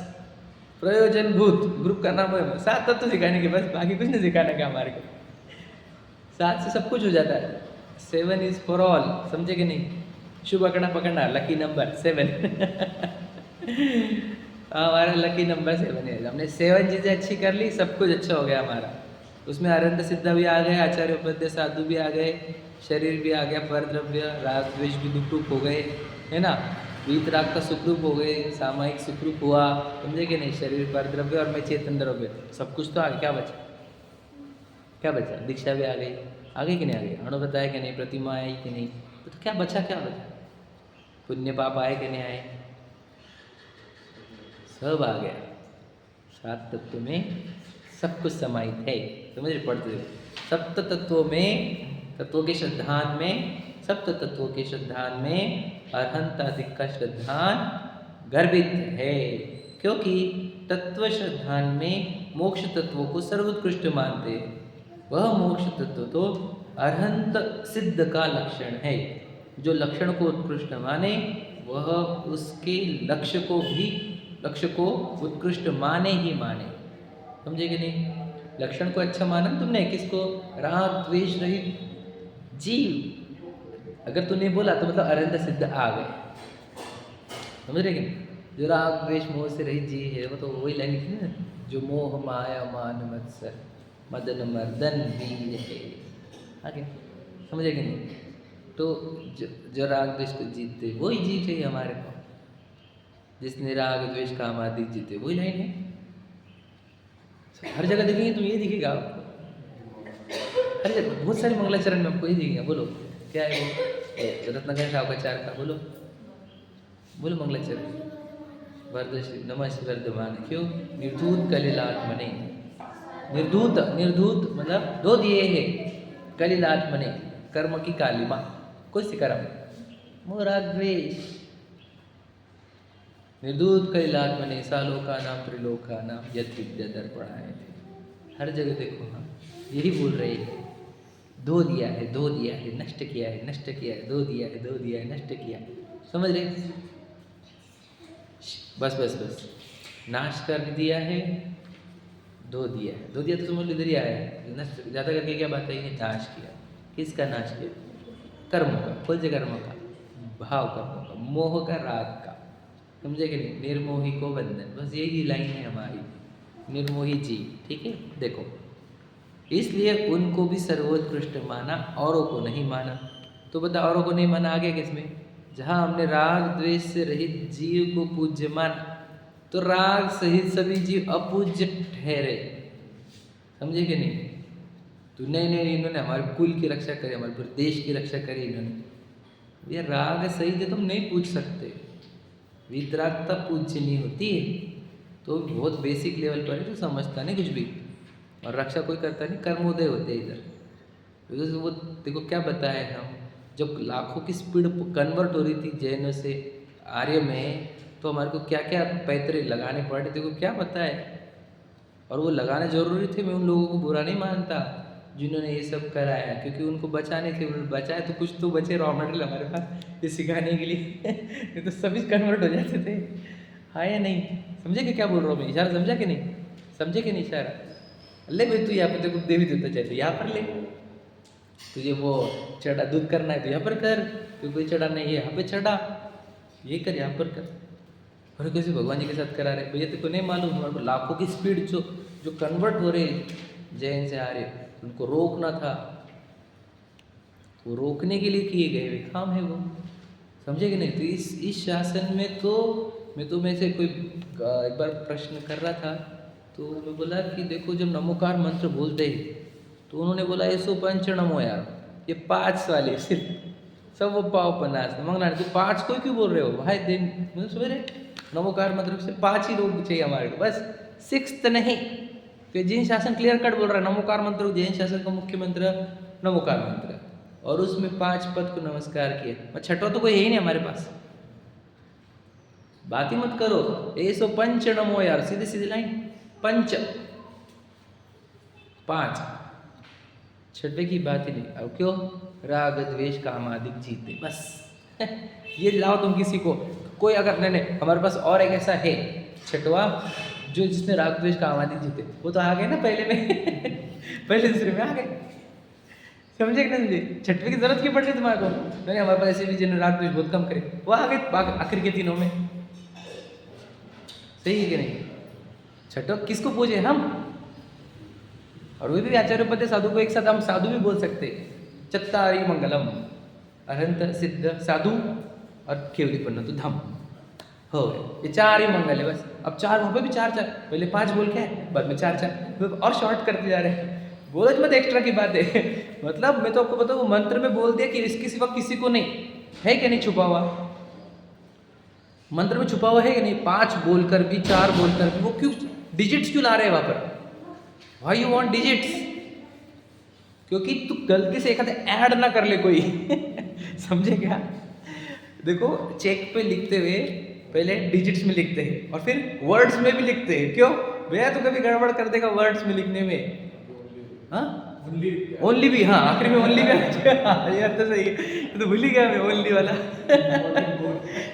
प्रयोजन भूत ग्रुप का नाम है, सात तत्व सिखाने के, बस बाकी कुछ नहीं सिखाने का हमारे को। सात से सब कुछ हो जाता है। 7 इज फॉर ऑल। समझे कि नहीं? शुभ आंकड़ा पकड़ना, लकी नंबर 7 हमारा लकी नंबर 7 है। हमने 7 चीज़ें अच्छी कर ली, सब कुछ अच्छा हो गया हमारा। उसमें अरंत सिद्ध भी आ गए, आचार्य उपाध्याय साधु भी आ गए, शरीर भी आ गया, परद्रव्य, राग द्वेष भी दुखरूप हो गए, है ना। वीतराग का सुखरूप हो गए, सामायिक सुखरूप हुआ, समझे कि नहीं। शरीर परद्रव्य और मैं चेतन द्रव्य, सब कुछ तो आ गया। क्या बचा? क्या बचा? दीक्षा भी आ गई कि नहीं आ गई? अणु बताया कि नहीं? प्रतिमा आई कि नहीं? तो क्या बचा? क्या बचा? पुण्य पाप आए कि नहीं आए? सब आ गया। सात तत्व में सब कुछ समाहित है। समझ रहे? पढ़ते देखो, सप्त तत्वों में, तत्वों के श्रद्धान में, सप्त तत्वों के श्रद्धान में अरहंतादिक का श्रद्धान गर्भित है, क्योंकि तत्व श्रद्धान में मोक्ष तत्वों को सर्वोत्कृष्ट मानते हैं। वह मोक्ष तत्व तो अरहंत सिद्ध का लक्षण है। जो लक्षण को उत्कृष्ट माने वह उसके लक्ष्य को उत्कृष्ट माने ही माने। समझे कि नहीं? लक्षण को अच्छा माना तुमने, किसको? राग द्वेष रहित जीव। अगर तूने बोला तो मतलब अरहंत सिद्ध आ गए। समझ रहे कि नहीं? जो राग द्वेष मोह से रहित जीव है वो तो वही लाइन लिखी ना, जो मोह माया मान मत्सर मदन मर्दन वीर है। आगे समझे कि नहीं? तो जो राग द्वेष को जीतते वही जीव चाहिए हमारे को। जिसने राग द्वेष काम आदि जीते वही लाइन है। हर जगह देखेंगे तो ये दिखेगा आपको, हर जगह बहुत सारे मंगलाचरण में आपको ये दिखेगा। बोलो क्या है वो? रत्नाकर सावकाचार का बोलो, बोलो मंगलाचरण। वरदश्री नमः श्री वर्धमान। क्यों? निर्धूत कलिलात्मने। निर्धूत, निर्धूत मतलब धो दिए है, कलिलात्मने कर्म की कालिमा। कौन सी कर्म? मोह राग द्वेष। निर्धूत कलिलात्मने सालोका नाम त्रिलोका नाम यद विद्या दर्पणाय थे। हर जगह देखो, हाँ यही बोल रहे हैं। धो दिया है, धो दिया है, नष्ट किया है, नष्ट किया है, धो दिया है, धो दिया है, नष्ट किया। समझ रहे? बस बस बस, नाश कर दिया है, धो दिया है। धो दिया तो समझ लो इधर ही आया है। नष्ट ज़्यादा करके क्या बात है? ये नाश किया। किसका नाश किया? कर्मों का। कौन से कर्मों का? भाव कर्मों का, मोह का, राग का। समझे कि नहीं? निर्मोही को बंधन। बस यही लाइन है हमारी, निर्मोही जी। ठीक है, देखो इसलिए उनको भी सर्वोत्कृष्ट माना, औरों को नहीं माना। तो बता, औरों को नहीं माना आगे किसमें? जहाँ हमने राग द्वेष से रहित जीव को पूज्य माना, तो राग सहित सभी जीव अपूज्य ठहरे। समझे कि नहीं? तो नहीं, इन्होंने हमारे कुल की रक्षा करी, हमारे पूरे देश की रक्षा करी इन्होंने। ये राग सहित है, तुम नहीं पूछ सकते। वितरागता पूज्य नहीं होती है। तो बहुत बेसिक लेवल पर है, तो समझता नहीं कुछ भी, और रक्षा कोई करता नहीं। कर्मोदय होते इधर। तो वो देखो क्या बताए हम, जब लाखों की स्पीड कन्वर्ट हो रही थी जैनों से आर्य में, तो हमारे को क्या क्या पैतरे लगाने पड़े। देखो क्या बताए, और वो लगाने जरूरी थे। मैं उन लोगों को बुरा नहीं मानता जिन्होंने ये सब कराया, क्योंकि उनको बचाने थे। उन्होंने बचाए तो कुछ तो बचे रॉ मटेरियल हमारे पास ये सिखाने के लिए नहीं तो सभी कन्वर्ट हो जाते थे। हाँ या नहीं? समझे कि क्या बोल रहा हूँ मैं? इशारा समझा कि नहीं? समझे कि नहीं इशारा? ले भाई, तू यहाँ पे देखो देवी देवता चाहिए, यहाँ पर ले। तुझे वो चढ़ा दूध करना है तो यहाँ पर कर, तो कोई चढ़ा नहीं है यहाँ पे चढ़ा, ये कर यहाँ पर कर। और कैसे भगवान जी के साथ करा रहे भैया? तेको नहीं मालूम? हमारे को लाखों की स्पीड जो कन्वर्ट हो रहे जैन से आ रहे, उनको रोकना था। वो रोकने के लिए किए गए वे काम है वो। समझे कि नहीं? तो इस शासन में तो मैं से कोई एक बार प्रश्न कर रहा था, तो मैं बोला कि देखो जब नमोकार मंत्र बोलते हैं तो उन्होंने बोला 105 नमो यार, ये 5 वाले सिर्फ सब वो पाव पन्नास मंगना, तो 5 को क्यों बोल रहे हो भाई? दिन मतलब सवेरे नमोकार मंत्र से 5 ही लोग चाहिए हमारे को, बस 6th नहीं। तो जैन शासन क्लियर कट बोल रहा है नमोकार मंत्र, जैन शासन का मुख्य मंत्र नमोकार मंत्र, और उसमें 5 पद को नमस्कार किया। छठवा तो कोई है ही नहीं हमारे पास, बात ही मत करो। 105 नमो यार, सीधी सीधी लाइन, पंच 5, छठवे की बात ही नहीं। अब क्यों? राग द्वेष काम आदि जीते, बस ये लाओ तुम किसी को। कोई अगर नहीं हमारे पास और एक ऐसा है छठवा, जो जिसने राग द्वेष काम आदि जीते, वो तो आ गए ना पहले में पहले दूसरे में आ गए। समझे कि नहीं? छठवे की जरूरत क्यों पड़ रही तुम्हारे को? नहीं, हमारे पास ऐसे भी जिन्होंने राग द्वेष बहुत कम करे, वो आ गए आखिर के तीनों में। सही है कि नहीं? छठवा किसको पूजे हम? और वो भी आचार्योपत्य साधु को एक साथ हम साधु भी बोल सकते हैं। चत्तारी मंगलम, अरहंत सिद्ध साधु और केवलीपन्न तो धम हो गए। ये 4 ही मंगल है बस। अब 4 वहाँ पे भी 4 4, पहले 5 बोल के बाद में 4 4 और शॉर्ट करते जा रहे हैं। बोलो मत एक्स्ट्रा की बात है। मतलब मैं तो आपको बताऊँ, वो मंत्र में बोल दिया कि इसके सिवा किसी को नहीं है, क्या नहीं छुपा हुआ मंत्र में छुपा हुआ है कि नहीं। 5 बोलकर भी 4 बोलकर भी वो क्यों डिजिट्स क्यों ला रहे हैं वहां पर? Why you want digits? क्योंकि तू गलती से एक आध ऐड ना कर ले कोई। समझे क्या? देखो चेक पे लिखते हुए पहले डिजिट्स में लिखते हैं और फिर वर्ड्स में भी लिखते हैं। क्यों भैया? तो कभी गड़बड़ कर देगा वर्ड्स में लिखने में। हाँ ओनली भी, हाँ आखिरी में ओनली भी। यार तो सही है, तो भूल ही गया मैं ओनली वाला।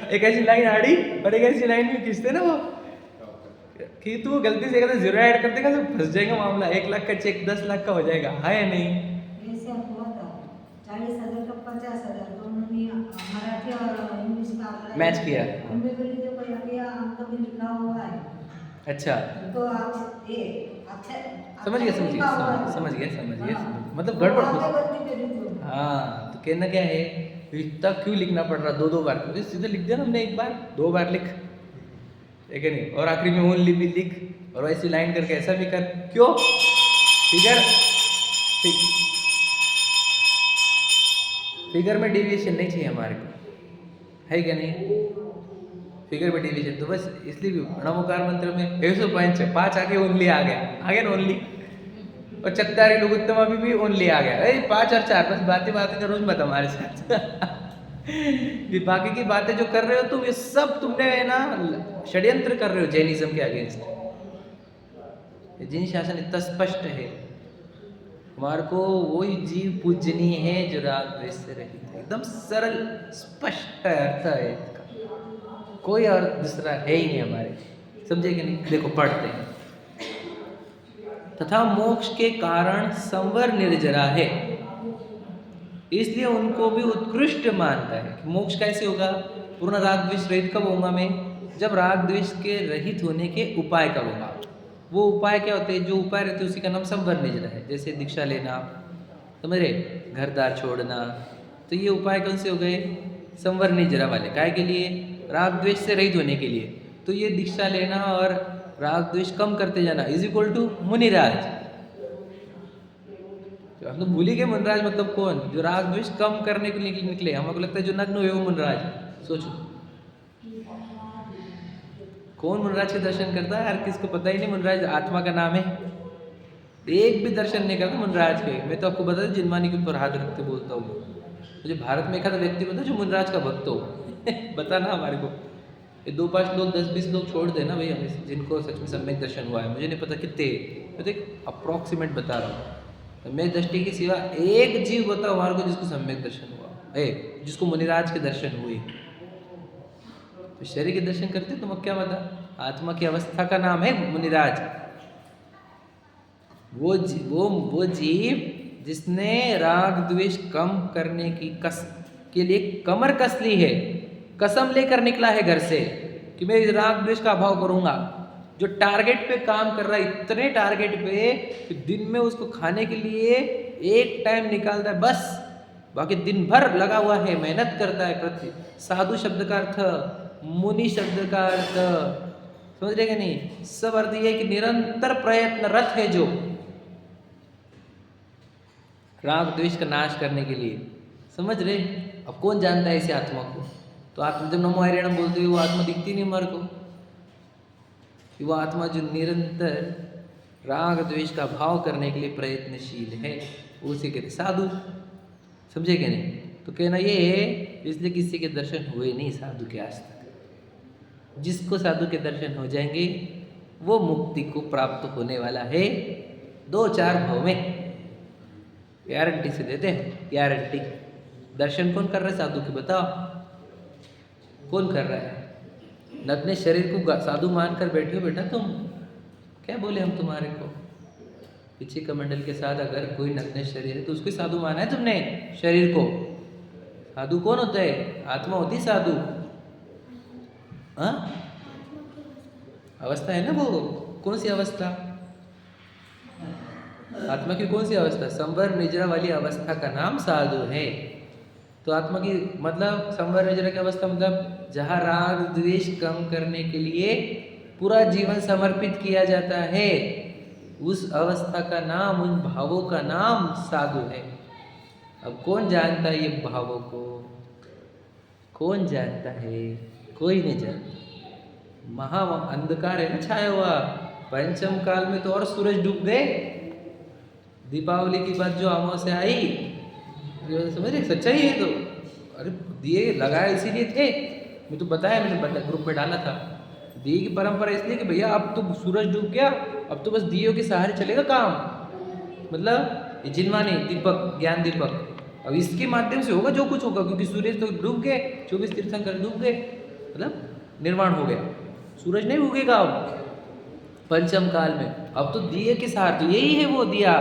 एक ऐसी लाइन आड़ी और एक ऐसी लाइन में खींचते ना वो कि तू गलती से अगर 0 ऐड कर देगा तो फंस जाएगा मामला। 1 लाख का चेक 10 लाख का हो जाएगा, है या नहीं? ऐसे हुआ था 40,000 का 50,000 दोनों ने मराठी और इंग्लिश का मैच किया। हमने बोली तो कोई अभी अंक भी लिखा हुआ है। अच्छा तो आप ये अक्षर समझ गया। मतलब गड़बड़। हाँ तो कहना क्या है, इतना क्यों लिखना पड़ रहा 2 बार? क्योंकि सीधे लिख दिया ना हमने, 1 बार 2 बार लिख, ठीक है नहीं? और आखिरी में ओनली भी लिख और ऐसी लाइन करके ऐसा भी कर। क्यों? फिगर में डेविएशन नहीं चाहिए हमारे को, है क्या नहीं? फिगर में डेविएशन तो बस इसलिए भी नमोकार मंत्र में 105 आगे ओनली आ गया ना ओनली। और चत्तारी लोग उत्तम अभी भी ओनली आ गया। अरे 5 और 4 बस बातें करो मत हमारे साथ। ये बाकी की बातें जो कर रहे हो तुम, ये सब तुमने है ना षड्यंत्र कर रहे हो जैनिज्म के अगेंस्ट। जिन शासन इतना स्पष्ट है, हमारे को वही जीव पूजनीय है जो राग द्वेष से रहित है। एकदम सरल स्पष्ट अर्थ है इसका, कोई और दूसरा है ही नहीं हमारे। समझे कि नहीं? देखो पढ़ते हैं। तथा मोक्ष के कारण संवर निर्जरा है, इसलिए उनको भी उत्कृष्ट मानता है। कि मोक्ष कैसे होगा? पूर्ण राग द्वेष रहित कब होगा मैं? जब राग द्वेष के रहित होने के उपाय कब होगा? वो उपाय क्या होते हैं? जो उपाय रहते हैं उसी का नाम संवर निर्जरा है। जैसे दीक्षा लेना, समझ रहे, घर द्वार छोड़ना, तो ये उपाय कौन से हो गए? संवर निर्जरा वाले। काय के लिए? राग द्वेष से रहित होने के लिए। तो ये दीक्षा लेना और राग द्वेष कम करते जाना इज इक्वल टू मुनिराज। हम तो भूल ही गए मुनराज मतलब कौन? जो राग द्वेष कम करने के लिए निकले। हमको लगता है जो नग्न हुए वो मुनराज। सोचो कौन मुनराज के दर्शन करता है? हर किसको पता ही नहीं मुनराज आत्मा का नाम है। एक भी दर्शन नहीं करता मुनराज के। मैं तो आपको बता दूं, जिनवानी के ऊपर हाथ रखते बोलता हूँ, मुझे भारत में एक आधा व्यक्ति बता जो मुनराज का भक्त हो। बताना हमारे को। ये 2-5 लोग 10-20 लोग छोड़ देना भाई हमें, जिनको सच में सम्यक दर्शन हुआ है। मुझे नहीं पता कितने, मैं तो एक अप्रॉक्सीमेट बता रहा हूँ। तो मेरी दृष्टि के सिवा एक जीव बताओ हमारे को जिसको सम्यक दर्शन हुआ, जिसको मुनिराज के दर्शन हुए। तो शरीर के दर्शन करते तुम क्या बता? आत्मा की अवस्था का नाम है मुनिराज। वो जीव जिसने राग द्वेष कम करने की के लिए कमर कस ली है, कसम लेकर निकला है घर से कि मैं राग द्वेष का अभाव करूंगा। जो टारगेट पे काम कर रहा है, इतने टारगेट पे कि दिन में उसको खाने के लिए एक टाइम निकालता है बस, बाकी दिन भर लगा हुआ है, मेहनत करता है। प्रति साधु शब्द का अर्थ, मुनि शब्द का अर्थ समझ रहे कि नहीं? सब अर्थ ये कि निरंतर प्रयत्नरत है जो राग द्वेष का नाश करने के लिए। समझ रहे? अब कौन जानता है इसे आत्मा को? तो आत्मा जब नमो हरिणाम बोलते हुए वो आत्मा दिखती नहीं हमारे को कि वो आत्मा जो निरंतर राग द्वेष का भाव करने के लिए प्रयत्नशील है, उसे कहते साधु। समझे क्या नहीं? तो कहना ये है, इसलिए किसी के दर्शन हुए नहीं साधु के आज तक। जिसको साधु के दर्शन हो जाएंगे वो मुक्ति को प्राप्त होने वाला है 2-4 भाव में। गारंटी से देते हैं, गारंटी। दर्शन कौन कर रहा है साधु के? बताओ कौन कर रहा है? नग्न शरीर को साधु मानकर बैठे हो बेटा तुम। क्या बोले हम तुम्हारे को? पीछे कमंडल के साथ अगर कोई नग्न शरीर है तो उसको साधु माना है तुमने? शरीर को साधु कौन होता है? आत्मा होती साधु। हाँ अवस्था है ना वो। कौन सी अवस्था? आत्मा की कौन सी अवस्था? संवर निद्रा वाली अवस्था का नाम साधु है। तो आत्मा की मतलब संवर निद्रा की अवस्था मतलब जहाँ राग द्वेष कम करने के लिए पूरा जीवन समर्पित किया जाता है, उस अवस्था का नाम, उन भावों का नाम साधु है। अब कौन जानता है ये भावों को? कौन जानता है? कोई नहीं जानता। महा अंधकार है ना छाया हुआ। पंचम काल में तो और सूरज डूब गए। दीपावली की बात जो अमावस्या आई, समझ रहे, सच्चाई है। तो अरे दिए लगाए इसीलिए थे, मैं तो बताया, मैंने ग्रुप में डाला था। दिए की परंपरा इसलिए कि भैया अब तो सूरज डूब गया, अब तो बस दियों के सहारे चलेगा काम। मतलब ये जिनवानी दीपक, ज्ञान दीपक, अब इसके माध्यम से होगा जो कुछ होगा, क्योंकि सूरज तो डूब गए, 24 तीर्थंकर डूब गए, मतलब निर्वाण हो गया। सूरज नहीं उगेगा अब पंचम काल में। अब तो दिए के सहारे, तो यही है वो दिया।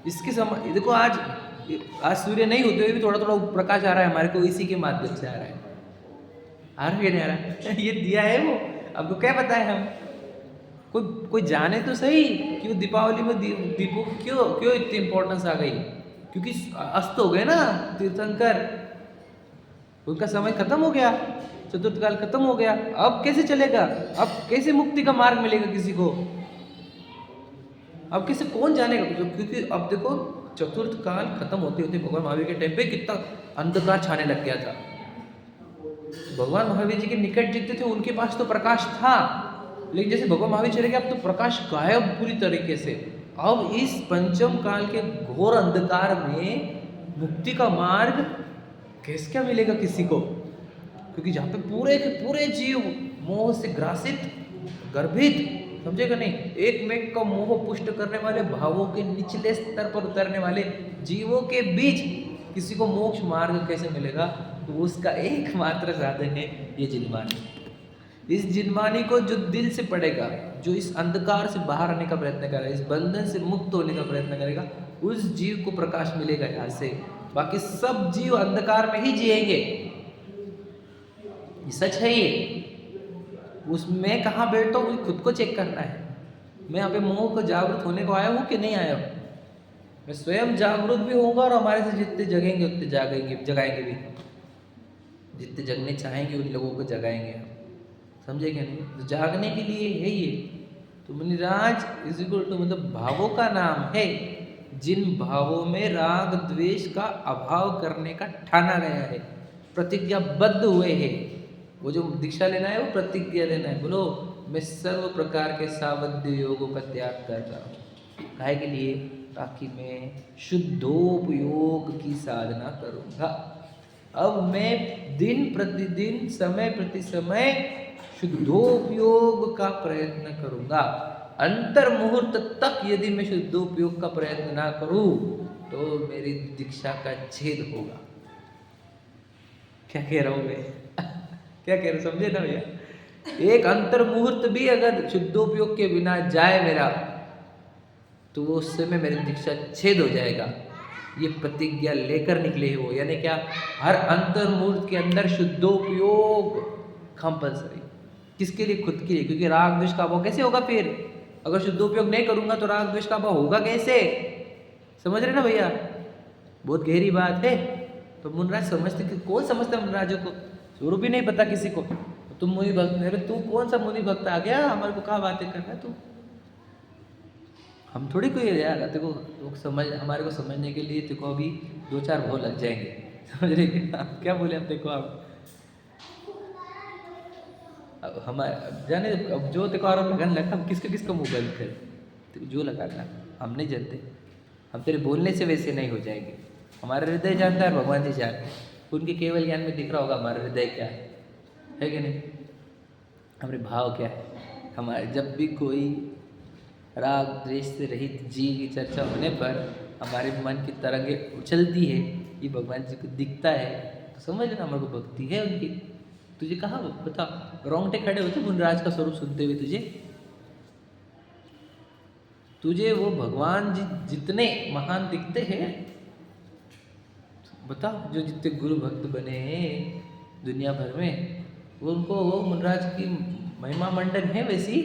इसके समय देखो, आज सूर्य नहीं होते हुए भी थोड़ा थोड़ा प्रकाश आ रहा है हमारे को, इसी के माध्यम से आ रहा है। आ रहा है नहीं आ रहा है? ये दिया है वो। आपको क्या पता है? हम कोई जाने तो सही कि वो दीपावली में दीपों की क्यों इतनी इंपॉर्टेंस आ गई? क्योंकि अस्त हो गए ना तीर्थंकर, उनका समय खत्म हो गया, चतुर्थ काल खत्म हो गया। अब कैसे चलेगा? अब कैसे मुक्ति का मार्ग मिलेगा किसी को? अब किसी कौन जानेगा? क्योंकि अब देखो, चतुर्थ काल खत्म होते होते भगवान महावीर के टाइम पे कितना अंधकार छाने लग गया था। भगवान महावीर जी के निकट जितने थे उनके पास तो प्रकाश था, लेकिन जैसे भगवान महावीर चले गए, अब तो प्रकाश गायब पूरी तरीके से। अब इस पंचम काल के घोर अंधकार में मुक्ति का मार्ग कैसे क्या मिलेगा किसी को? क्योंकि जहाँ पे पूरे के पूरे जीव मोह से ग्रासित, गर्भित, समझेगा नहीं, एक मेक का मोह पुष्ट करने वाले भावों के निचले स्तर पर उतरने वाले जीवों के बीच किसी को मोक्ष मार्ग कैसे मिलेगा? तो उसका एकमात्र साधन है ये जिनवानी। इस जिनवानी को जो दिल से पढ़ेगा, जो इस अंधकार से बाहर आने का प्रयत्न करेगा, इस बंधन से मुक्त होने का प्रयत्न करेगा, उस जीव को प्रकाश मिलेगा यहाँ से। बाकी सब जीव अंधकार में ही जिएंगे, ये सच है। ये उसमें कहाँ बैठता हूँ, खुद को चेक करना है। मैं यहाँ पे मोह को जागरूक होने को आया हूँ कि नहीं आया हूँ? मैं स्वयं जागरूक भी होऊंगा और हमारे से जितने जगेंगे उतने जगाएंगे भी। जितने जगने चाहेंगे उन लोगों को जगाएंगे हम, समझे क्या नहीं? तो जागने के लिए है ये। तो मुनिराज इज इक्वल टू मतलब भावों का नाम है, जिन भावों में राग द्वेष का अभाव करने का ठाना गया है, प्रतिज्ञाबद्ध हुए हैं। वो जो दीक्षा लेना है वो प्रतिज्ञा लेना है। बोलो, मैं सर्व प्रकार के सावध्य योगों का त्याग कर रहा हूँ। काहे के लिए? ताकि मैं शुद्धोपयोग की साधना करूँगा। अब मैं दिन प्रतिदिन, समय प्रति समय शुद्धोपयोग का प्रयत्न करूँगा। अंतर मुहूर्त तक यदि मैं शुद्धोपयोग का प्रयत्न ना करूँ तो मेरी दीक्षा का छेद होगा। क्या कह रहा हूँ मैं? क्या कह रहे, समझे ना भैया? एक अंतर मुहूर्त भी अगर शुद्धोपयोग के बिना जाए मेरा, तो वो उस समय मेरी दीक्षा छेद हो जाएगा। ये प्रतिज्ञा लेकर निकले हो, यानी क्या? हर अंतर मुहूर्त के अंदर शुद्धोपयोग कंपल्सरी। किसके लिए? खुद के लिए। क्योंकि राग द्वेष का अभाव कैसे होगा फिर? अगर शुद्धोपयोग नहीं करूंगा तो राग द्वेष का अभाव होगा कैसे? समझ रहे ना भैया? बहुत गहरी बात है। तो मुनिराज समझते कि कौन समझता है मुनिराजों को? स्वरूप भी नहीं पता किसी को। तुम मुनि भक्त, अरे तू कौन सा मुनि भक्त आ गया? हमारे को क्या बातें करना है तू? हम थोड़ी कोई यार, देखो लोग समझ, हमारे को समझने के लिए देखो अभी 2-4 भाव लग जाएंगे, समझ रहे क्या बोले? अब देखो आप, अब हमारे जाने, अब जो देखो और लगन लगा, हम किसका मुँह बंद करें? जो लगाना हम नहीं जानते, हम तेरे बोलने से वैसे नहीं हो जाएंगे। हमारा हृदय जानता है, भगवान जी जानते हैं। उनके केवल ज्ञान में दिख रहा होगा हमारा हृदय क्या है कि नहीं? हमारे भाव क्या है? हमारे जब भी कोई राग द्वेष से रहित जीव की चर्चा होने पर हमारे मन की तरंगें उछलती है, ये भगवान जी को दिखता है, तो समझ लेना हमारे को भक्ति है उनकी। तुझे कहाँ बता, रोंगटे खड़े होते मुनिराज का स्वरूप सुनते हुए? तुझे वो भगवान जी जितने महान दिखते हैं, बता, जो जितने गुरु भक्त बने हैं दुनिया भर में, वो उनको वो मुनिराज की महिमा मंडन है वैसी?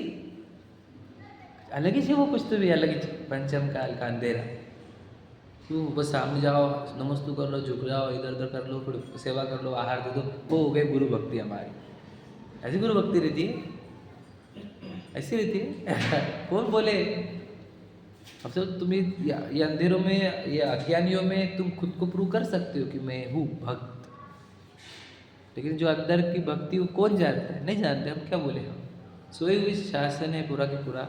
अलग ही છે वो कुछ तो भी अलग ही છે पंचम काल का अंधेरा। क्यों बस सामने जाओ, नमस्तु कर लो, झुक जाओ, इधर उधर कर लो, फिर सेवा कर लो, आहार दे दो, वो हो गई गुरु भक्ति हमारी। ऐसी गुरु भक्ति रहती है, ऐसी रहती है। कौन बोले? अब तो तुम्हें ये अंधेरों में, ये अज्ञानियों में तुम खुद को प्रूव कर सकते हो कि मैं हूँ भक्त, लेकिन जो अंदर की भक्ति वो कौन जानता है? नहीं जानते। हम क्या बोले? हम सोए हुए शासन है पूरा के पूरा,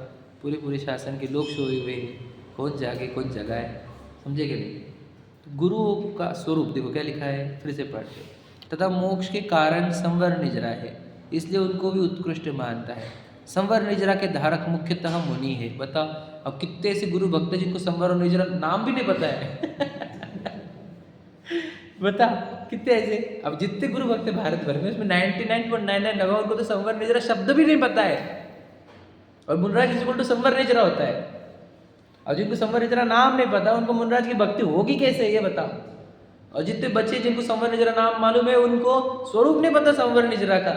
पूरे शासन के लोग सोए हुए हैं, कौन जागे कौन जगाए, समझे कि नहीं? तो गुरुओं का स्वरूप देखो क्या लिखा है, फिर से पढ़ते। तथा मोक्ष के कारण संवर निजरा है, इसलिए उनको भी उत्कृष्ट मानता है। संवर निजरा के धारक मुख्यतः मुनि है। बताओ, अब कितने ऐसे गुरु भक्त जिनको संवर और निजरा नाम भी नहीं पता है। बता कितने ऐसे? अब जितने गुरु भक्त है भारत भर में, उसमें 99.99 लगा, उनको तो संवर निजरा शब्द भी नहीं पता है। और मुनराज जिसको तो संवर निजरा होता है, और जिनको संवर निजरा नाम नहीं पता, उनको मुनराज की भक्ति होगी कैसे, ये बताओ। और जितने बच्चे जिनको संवर निजरा नाम मालूम है, उनको स्वरूप नहीं पता संवर निजरा का।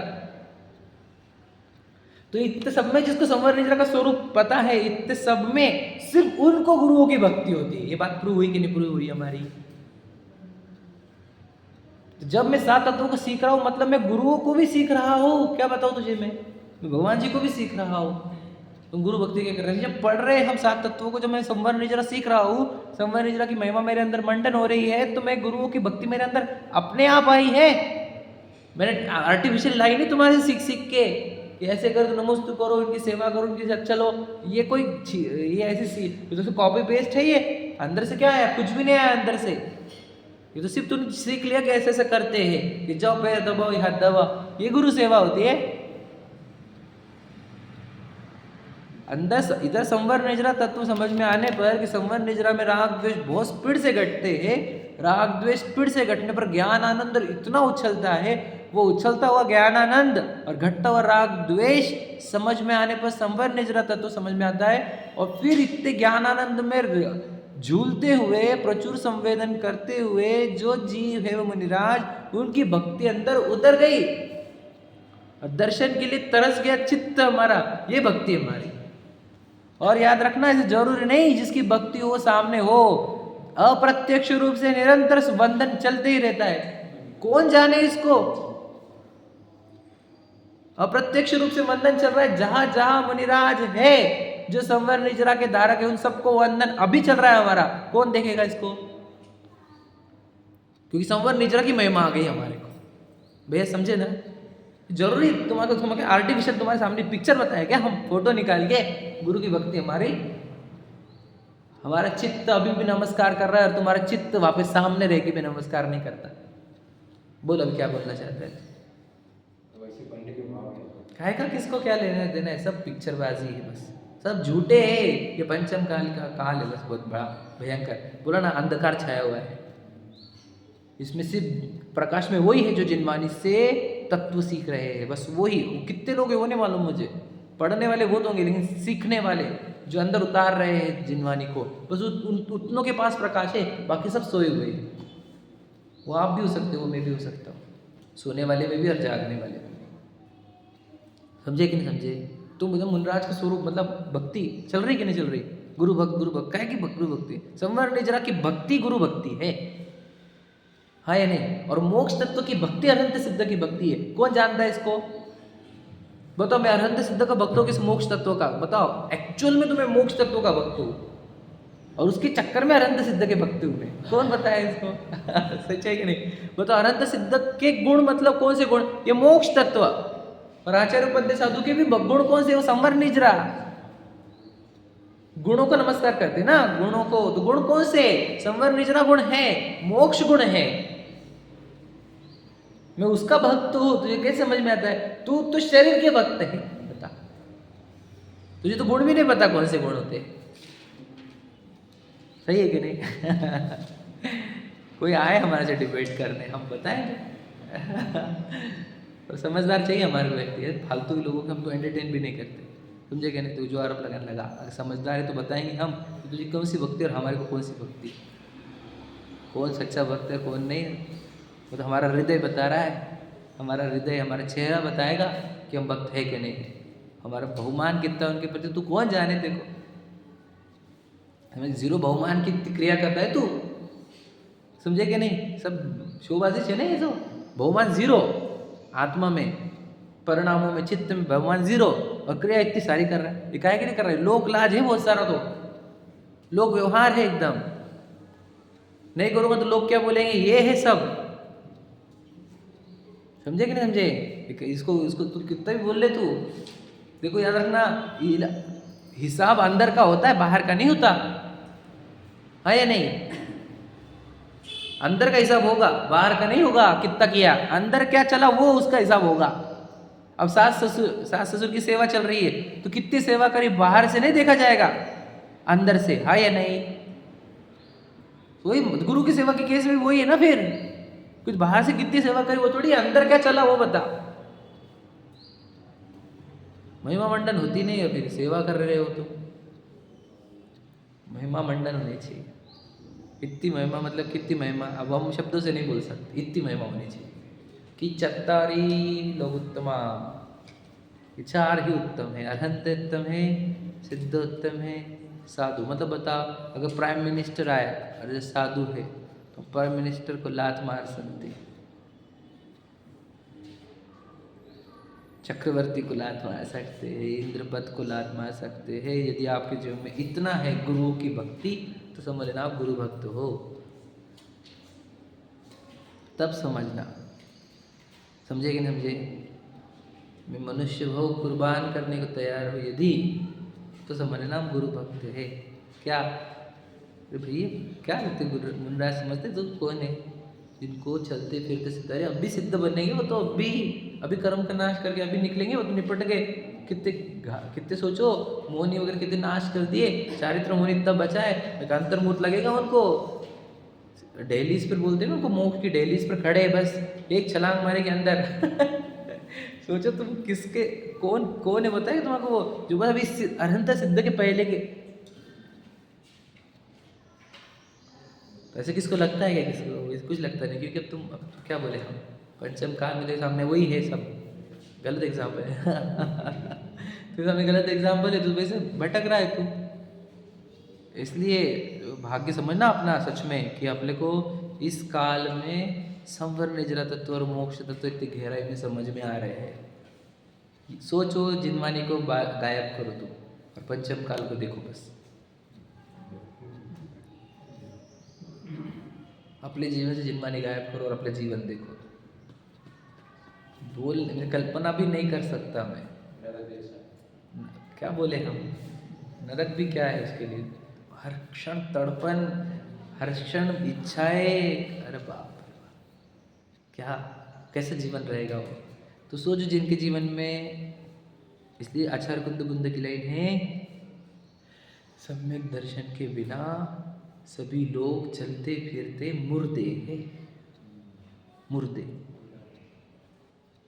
तो इतने सब में जिसको संवर निजरा का स्वरूप पता है, इतने सब में सिर्फ उनको गुरुओं की भक्ति होती है। ये बात प्रूव हुई कि नहीं प्रूव हुई हमारी? तो जब मैं 7 तत्वों को सीख रहा हूं, मतलब मैं गुरुओं को भी सीख रहा हूं। क्या बताऊं तुझे? मैं भगवान जी को भी सीख रहा हूं। तुम गुरु भक्ति क्या कर रहे हैं? जब पढ़ रहे हैं हम 7 तत्वों को, जब मैं संवर निजरा सीख रहा हूँ, संवर निजरा की महिमा मेरे अंदर मंडन हो रही है, तो मैं गुरुओं की भक्ति मेरे अंदर अपने आप आई है। मैंने आर्टिफिशियल लाई नहीं तुम्हारे सीख के कि ऐसे कर दो, नमस्तु करो, इनकी सेवा करो, इनके साथ चलो। ये कोई ये ऐसी तो कॉपी पेस्ट है, ये अंदर से क्या आया? कुछ भी नहीं आया अंदर से। ये तो सिर्फ तुमने सीख लिया कि ऐसे ऐसे करते हैं, कि जाओ पैर दबाओ, हाथ दबाओ, ये गुरु सेवा होती है। अंदर इधर संवर निजरा तत्व समझ में आने पर कि संवर निजरा में राग द्वेष बहुत स्पीड से घटते हैं, राग द्वेष स्पीड से घटने पर ज्ञान आनंद इतना उछलता है, वो उछलता हुआ ज्ञान आनंद और घटता हुआ राग द्वेष समझ में आने पर संवर निजरा तत्व समझ में आता है। और फिर इतने ज्ञान आनंद में झूलते हुए, प्रचुर संवेदन करते हुए जो जीव है वो मुनिराज, उनकी भक्ति अंदर उतर गई और दर्शन के लिए तरस गया चित्त हमारा। ये भक्ति हमारी। और याद रखना, ऐसे जरूरी नहीं जिसकी भक्ति हो सामने हो, अप्रत्यक्ष रूप से निरंतर बंधन चलते ही रहता है। कौन जाने इसको? अप्रत्यक्ष रूप से बंधन चल रहा है। जहां जहां मुनिराज है, जो संवर निजरा के धारक है, उन सबको बंधन अभी चल रहा है हमारा। कौन देखेगा इसको? क्योंकि संवर निजरा की महिमा आ गई हमारे को। भैया समझे ना? जरूरी तुम्हारे आर्टिफिशियल तुम्हारे सामने पिक्चर बताया क्या? हम फोटो निकाल के गुरु की भक्ति हमारी, हमारा चित्त अभी भी नमस्कार कर रहा है और तुम्हारा चित्त वापस सामने रह के भी नमस्कार नहीं करता। बोलो अभी क्या बोलना चाहते हैं? काय का किसको क्या लेना देना है? सब पिक्चरबाजी है बस, सब झूठे है। ये पंचम काल का काल है बस, बहुत बड़ा भयंकर। बोला ना, अंधकार छाया हुआ है। इसमें सिर्फ प्रकाश में वही है जो जिनवानी से तत्व सीख रहे हैं, बस वही। कितने लोग हैं वो नहीं मालूम मुझे, पढ़ने वाले बहुत होंगे, लेकिन सीखने वाले जो अंदर उतार रहे हैं जिनवानी को, बस उतनों के पास प्रकाश है, बाकी सब सोए हुए हैं। वो आप भी हो सकते हो, वो मैं भी हो सकता हूँ, सोने वाले में भी और जागने वाले में। समझे कि नहीं समझे? तो मुझे मुनराज का स्वरूप मतलब भक्ति चल रही कि नहीं चल रही? गुरु भक्त क्या की गुरु भक्ति, संवर निजरा की भक्ति गुरु भक्ति है, हाँ या नहीं? और मोक्ष तत्व की भक्ति अनंत सिद्ध की भक्ति है। कौन जानता है इसको? बताओ, मैं अनंत सिद्ध का भक्त हूँ किस मोक्ष तत्व का? बताओ, एक्चुअल में तो मैं मोक्ष तत्व का भक्त हूँ और उसके चक्कर में अनंत सिद्ध के भक्त हूँ मैं। कौन बताया इसको? सच है कि नहीं? बताओ, अनंत सिद्ध के गुण मतलब कौन से गुण? ये मोक्ष तत्व। और आचार्य उपाध्याय साधु के भी गुण कौन से? वो संवर निजरा। गुणों को नमस्कार करते ना, गुणों को। तो गुण कौन से? संवर निजरा गुण है, मोक्ष गुण है। मैं उसका भक्त हूं, तुझे कैसे समझ में आता है? तू तो शरीर के भक्त है। बता, तुझे तो गुण भी नहीं पता कौन से गुण होते। सही है कि नहीं? कोई आए हमारे से डिबेट करने, हम बताएंगे। तो समझदार चाहिए हमारे को व्यक्ति, फालतू के लोगों को हम तो एंटरटेन भी नहीं करते। समझे क्या नहीं? तो जो आरोप लगाने लगा, अगर समझदार है तो बताएंगे हम तुझे कौन सी भक्ति और हमारे को कौन सी भक्ति, कौन सच्चा भक्त है कौन नहीं। वो तो हमारा हृदय बता रहा है, हमारा हृदय, हमारा चेहरा बताएगा कि हम भक्त है कि नहीं। हमारा बहुमान कितना उनके प्रति तू कौन जाने तेरे को, हमें जीरो बहुमान की क्रिया करता है तू, समझे कि नहीं? सब शोबाजी है ना ये सब, बहुमान जीरो आत्मा में, परिणामों में, चित्त में बहुमान जीरो, और क्रिया इतनी सारी कर रहा है। ये काहे के नहीं कर रहा है? लोक लाज है बहुत सारा, तो लोक व्यवहार है एकदम, नहीं करूँगा तो लोग क्या बोलेंगे, ये है सब, समझे कि नहीं समझे? इसको इसको तू कितना भी बोल ले तू, देखो याद रखना, हिसाब अंदर का होता है, बाहर का नहीं होता है या नहीं? अंदर का हिसाब होगा, बाहर का नहीं होगा। कितना किया, अंदर क्या चला वो उसका हिसाब होगा। अब सास ससुर की सेवा चल रही है तो कितनी सेवा करी, बाहर से नहीं देखा जाएगा, अंदर से, है या नहीं? वही गुरु की सेवा के केस में वही है ना, फिर कुछ बाहर से कितनी सेवा करी वो थोड़ी, अंदर क्या चला वो बता। महिमा मंडन होती नहीं है, फिर सेवा कर रहे हो तो महिमा मंडन होनी चाहिए। इतनी महिमा मतलब कितनी महिमा, अब हम शब्दों से नहीं बोल सकते, इतनी महिमा होनी चाहिए कि चत्तारी लोगोत्तमा, चार ही उत्तम है, अरहंत उत्तम है, सिद्ध उत्तम है, साधु। मतलब बता, अगर प्राइम मिनिस्टर आया और साधु है तो प्राइम मिनिस्टर को लात मार सकते, चक्रवर्ती को लात मार सकते हैं, इंद्रपद को लात मार सकते हैं। यदि आपके जीवन में इतना है गुरुओं की भक्ति तो समझ लेना आप गुरु भक्त हो, तब समझना, समझे कि नहीं समझे? मैं मनुष्य भाव कुर्बान करने को तैयार हो यदि, तो समझ लेना हम गुरु भक्त है। क्या भैया क्या लगते गुरु मुनराज समझते तो कौन है? जिनको चलते फिरते सिद्ध, अरे अभी सिद्ध बनेंगे वो तो, अभी कर्म का नाश करके अभी निकलेंगे वो तो, निपट गए। कितने सोचो, मोहनी वगैरह कितने नाश कर दिए, चारित्र मोहनी इतना बचा है, एकांतर मूर्त लगेगा उनको, डेलीज पर बोलते हैं ना उनको, मोक्ष की डेलीज पर खड़े हैं, बस एक छलांग मारेंगे अंदर। सोचो तुम किसके कौन है बताए तुम्हारे वो, जो बस अभी अरहंता सिद्ध के पहले के। तो ऐसे किसको लगता है क्या? किसको कुछ लगता नहीं, क्योंकि अब तुम क्या बोले, हम पंचम काल में सामने वही है सब, गलत एग्जाम्पल है। तो सामने गलत एग्जाम्पल है, तो वैसे भटक रहा है तू। इसलिए भाग्य समझना अपना सच में, कि अपने को इस काल में संवर निजरा तत्व और मोक्ष तत्व इतनी गहराई में समझ में आ रहे हैं। सोचो जिनवानी को गायब करो तुम, और पंचम काल को देखो बस, अपने जीवन से जिनवानी गायब करो और अपना जीवन देखो। कल्पना भी नहीं कर सकता मैं, क्या बोले हम, नरक भी क्या है उसके लिए, हर क्षण तड़पन, हर क्षण इच्छाएं, अरे बाप रे बाप, क्या कैसे जीवन रहेगा वो। तो सोचो जिनके जीवन में, इसलिए आचार्य कुंद बुंद की लाइन है, सम्यक दर्शन के बिना सभी लोग चलते फिरते मुर्दे हैं, मुर्दे।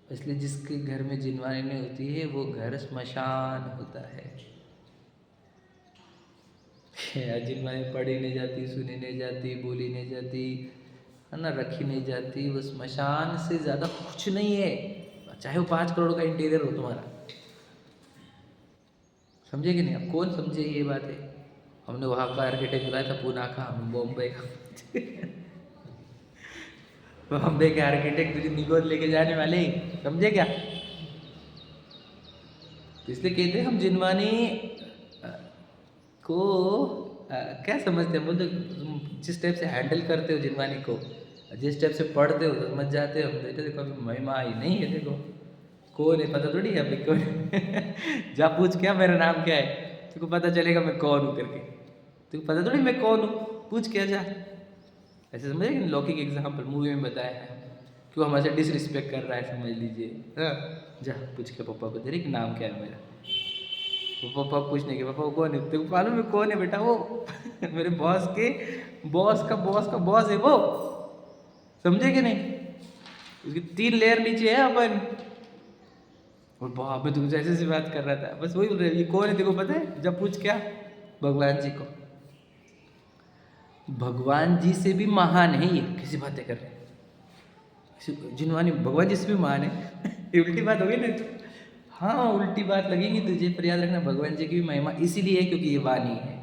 इसलिए जिसके घर में जिनवानी नहीं होती है वो घर श्मशान होता है। जिनवानी पढ़ी नहीं जाती, सुनी नहीं जाती, बोली नहीं जाती, है ना, रखी नहीं जाती, वो श्मशान से ज़्यादा कुछ नहीं है, चाहे वो 5 करोड़ का इंटीरियर हो तुम्हारा। समझे कि नहीं? अब कौन समझे ये बात है? हमने वहाँ का आर्किटेक्ट बुलाया था, पूना का, हम बॉम्बे का। बॉम्बे के आर्किटेक्ट तुझे निगोद लेके जाने वाले, समझे क्या? तो इसलिए कहते हैं हम जिनवानी को क्या समझते हैं, बोलते तुम जिस टाइप से हैंडल करते हो जिनवानी को, जिस टाइप से पढ़ते हो तो समझ जाते हो। हम देखो अभी महिमा आई नहीं है, देखो कौन है पता थोड़ी है अभी कौन है। जा पूछ क्या मेरा नाम क्या है, तुमको पता चलेगा मैं कौन हूँ करके, तुमको पता थोड़ी मैं कौन हूँ, पूछ क्या जा। ऐसे समझे कि लौकिक एग्जाम्पल मूवी में बताया है, क्यों हमारे से डिसरिस्पेक्ट कर रहा है, समझ लीजिए। हाँ, जा पूछ के पापा को तेरे कि नाम क्या है मेरा, वो पापा पूछने के पापा कौन है, तेरे को मालूम है कौन है बेटा, वो मेरे बॉस के बॉस का बॉस है वो, समझे कि नहीं? उसकी 3 लेयर नीचे है अपन। और बाप मैं तुमसे ऐसे बात कर रहा था, बस वही बोल रहे, ये कौन है तेरे को पता है? जब पूछ क्या, भगवान जी को, भगवान जी से भी महान है ये, किसी बातें कर रहे जिनवानी भगवान जी से भी महान है। ये उल्टी बात होगी ना, हाँ उल्टी बात लगेगी तुझे, पर याद रखना भगवान जी की भी महिमा इसीलिए है क्योंकि ये वाणी है।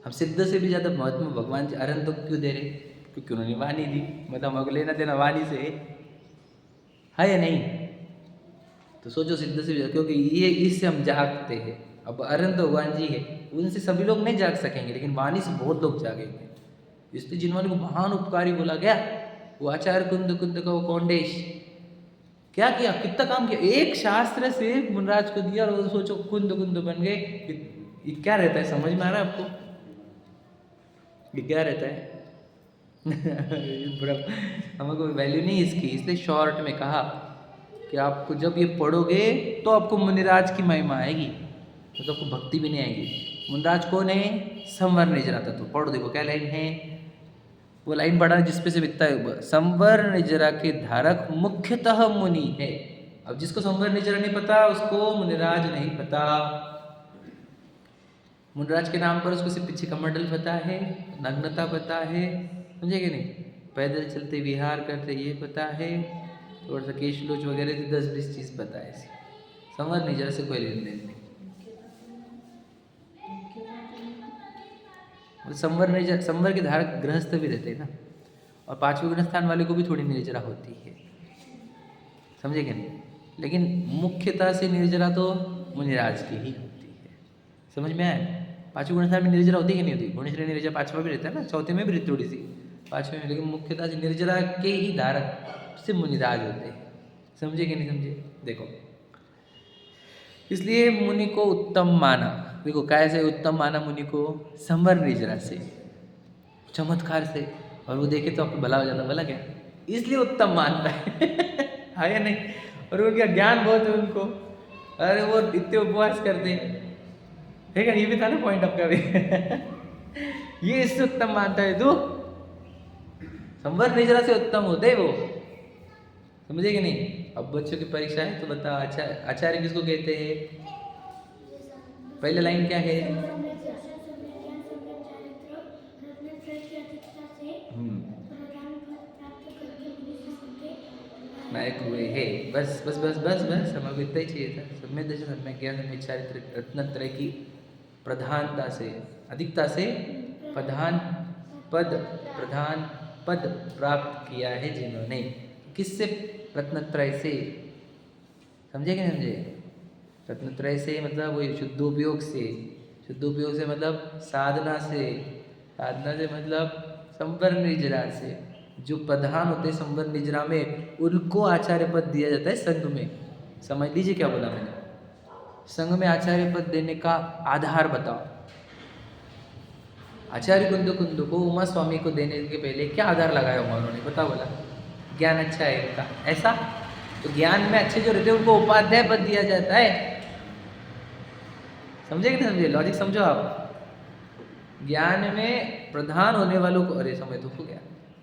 हम सिद्ध से भी ज़्यादा महत्व भगवान जी अरहंत को क्यों दे रहे? क्योंकि उन्होंने वाणी दी, मतलब हमको लेना देना वाणी से है या नहीं? तो सोचो सिद्ध से भी, क्योंकि ये इससे हम जागते हैं। अब अरहंत भगवान जी है, उनसे सभी लोग नहीं जाग सकेंगे, लेकिन वाणी से बहुत लोग जागेंगे। इसलिए जिनवाणी को महान उपकारी बोला गया, वो आचार्य कुंद कुंद का वो कौंडेश क्या किया, कितना काम किया, एक शास्त्र से मुनराज को दिया और सोचो कुंद कुंद बन गए। ये क्या रहता है, समझ में आ रहा है आपको? ये क्या रहता है? हमको वैल्यू नहीं इसकी, इसलिए शॉर्ट में कहा कि आपको जब ये पढ़ोगे तो आपको मुनिराज की महिमा आएगी, तो आपको भक्ति भी नहीं आएगी। मुनिराज कौन है? संवर निजरा तत्व। पढ़ो देखो क्या लाइन है, वो लाइन पढ़ा जिसपे से बिकता है। संवर निजरा के धारक मुख्यतः मुनि है। अब जिसको संवर निजरा नहीं पता उसको मुनिराज नहीं पता। मुनिराज के नाम पर उसको सिर्फ पीछे कमंडल पता है, नग्नता पता है, समझे कि नहीं, पैदल चलते विहार करते ये पता है, थोड़ा सा केशलोच वगैरह से 10-20 चीज़ पता है। संवर निजरा से कोई लेन देन नहीं। संवर निर्जरा, संवर के धारक गृहस्थ भी रहते हैं ना, और 5वें गुण स्थान वाले को भी थोड़ी निर्जरा होती है, समझे क्या नहीं? लेकिन मुख्यतः से निर्जरा तो मुनिराज की ही होती है। समझ में आया? 5वें गुण स्थान में निर्जरा होती है कि नहीं होती? गुणेश्वरी निर्जरा 5वां भी रहता है ना, 4थे में भी रहती थोड़ी सी, 5वें में, लेकिन मुख्यतः से निर्जरा के ही धारक से मुनिराज होते हैं। समझे कि नहीं समझे? देखो, इसलिए मुनि को उत्तम माना। देखो कैसे उत्तम माना मुनि को? संवर निर्जरा से, चमत्कार से, और वो देखे तो आपको भला हो जाता, भला क्या, इसलिए उत्तम मानता है या नहीं? और उनका ज्ञान बहुत है उनको, अरे वो इतने उपवास करते है क्या? ये भी था ना पॉइंट आपका भी। ये इससे उत्तम मानता है तू, संवर निर्जरा से उत्तम होते है वो, समझे कि नहीं? अब बच्चों की परीक्षा है तो बताओ, आचार्य किसको कहते हैं? पहले लाइन क्या है? नायक हुए है। बस बस बस बस बस, हमको इतना ही चाहिए था। सब में दर्शन, सब में ज्ञान, सब में चारित्र, रत्नत्रय की प्रधानता से, अधिकता से प्रधान पद प्राप्त किया है जिन्होंने। किससे? रत्नत्रय से, समझे कि नहीं समझे? रत्नत्रय से मतलब वही शुद्धोपयोग से, शुद्धोपयोग से मतलब साधना से, साधना से मतलब संवर निर्जरा से। जो प्रधान होते हैं संवर निर्जरा में, उनको आचार्य पद दिया जाता है संघ में। समझ लीजिए क्या बोला मैंने, संघ में आचार्य पद देने का आधार बताओ। आचार्य कुंद को उमा स्वामी को देने के पहले क्या आधार लगाया हुआ उन्होंने, बताओ बोला? ज्ञान अच्छा है उनका, ऐसा तो ज्ञान में अच्छे जो रहते हैं उनको उपाध्याय पद दिया जाता है। समझे कि नहीं समझे? लॉजिक समझो आप। ज्ञान में प्रधान होने वालों को, अरे समय तो हो गया,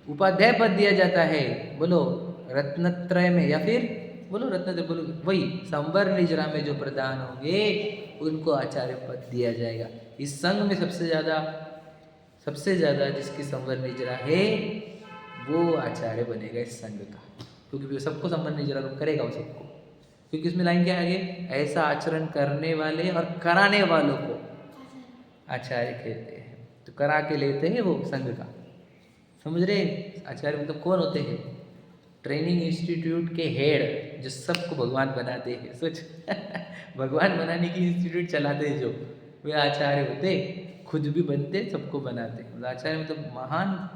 उपाध्याय पद दिया जाता है। बोलो रत्नत्रय में, या फिर बोलो रत्नत्रय, बोलो वही संवर निर्जरा में जो प्रधान होंगे उनको आचार्य पद दिया जाएगा। इस संघ में सबसे ज्यादा जिसकी संवर निर्जरा है वो आचार्य बनेगा इस संघ का, क्योंकि सबको संवर निर्जरा करेगा वो सबको। क्योंकि इसमें लाइन क्या है? ऐसा आचरण करने वाले और कराने वालों को आचार्य कहते हैं। तो करा के लेते हैं वो संघ का, समझ रहे? आचार्य मतलब कौन होते हैं? ट्रेनिंग इंस्टीट्यूट के हेड, जो सबको भगवान बनाते हैं। सोच, भगवान बनाने की इंस्टीट्यूट चलाते हैं जो, वे आचार्य होते, खुद भी बनते, सबको बनाते। मतलब आचार्य मतलब महान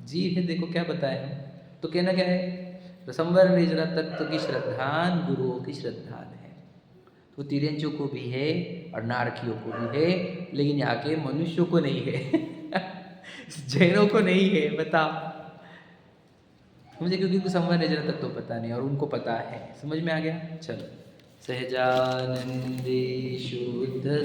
जीव है। देखो क्या बताया हम, तो कहना क्या है? तो संवर निर्जरा तत्व की श्रद्धान गुरुओं की श्रद्धान है। तो तिर्यंचों को भी है और नारकियों को भी है, लेकिन यहाँ के मनुष्यों को नहीं है। जैनों को नहीं है, बताओ मुझे, क्योंकि संवर निर्जरा तत्व पता नहीं और उनको पता है। समझ में आ गया? चलो, सहजानंदे शुद्ध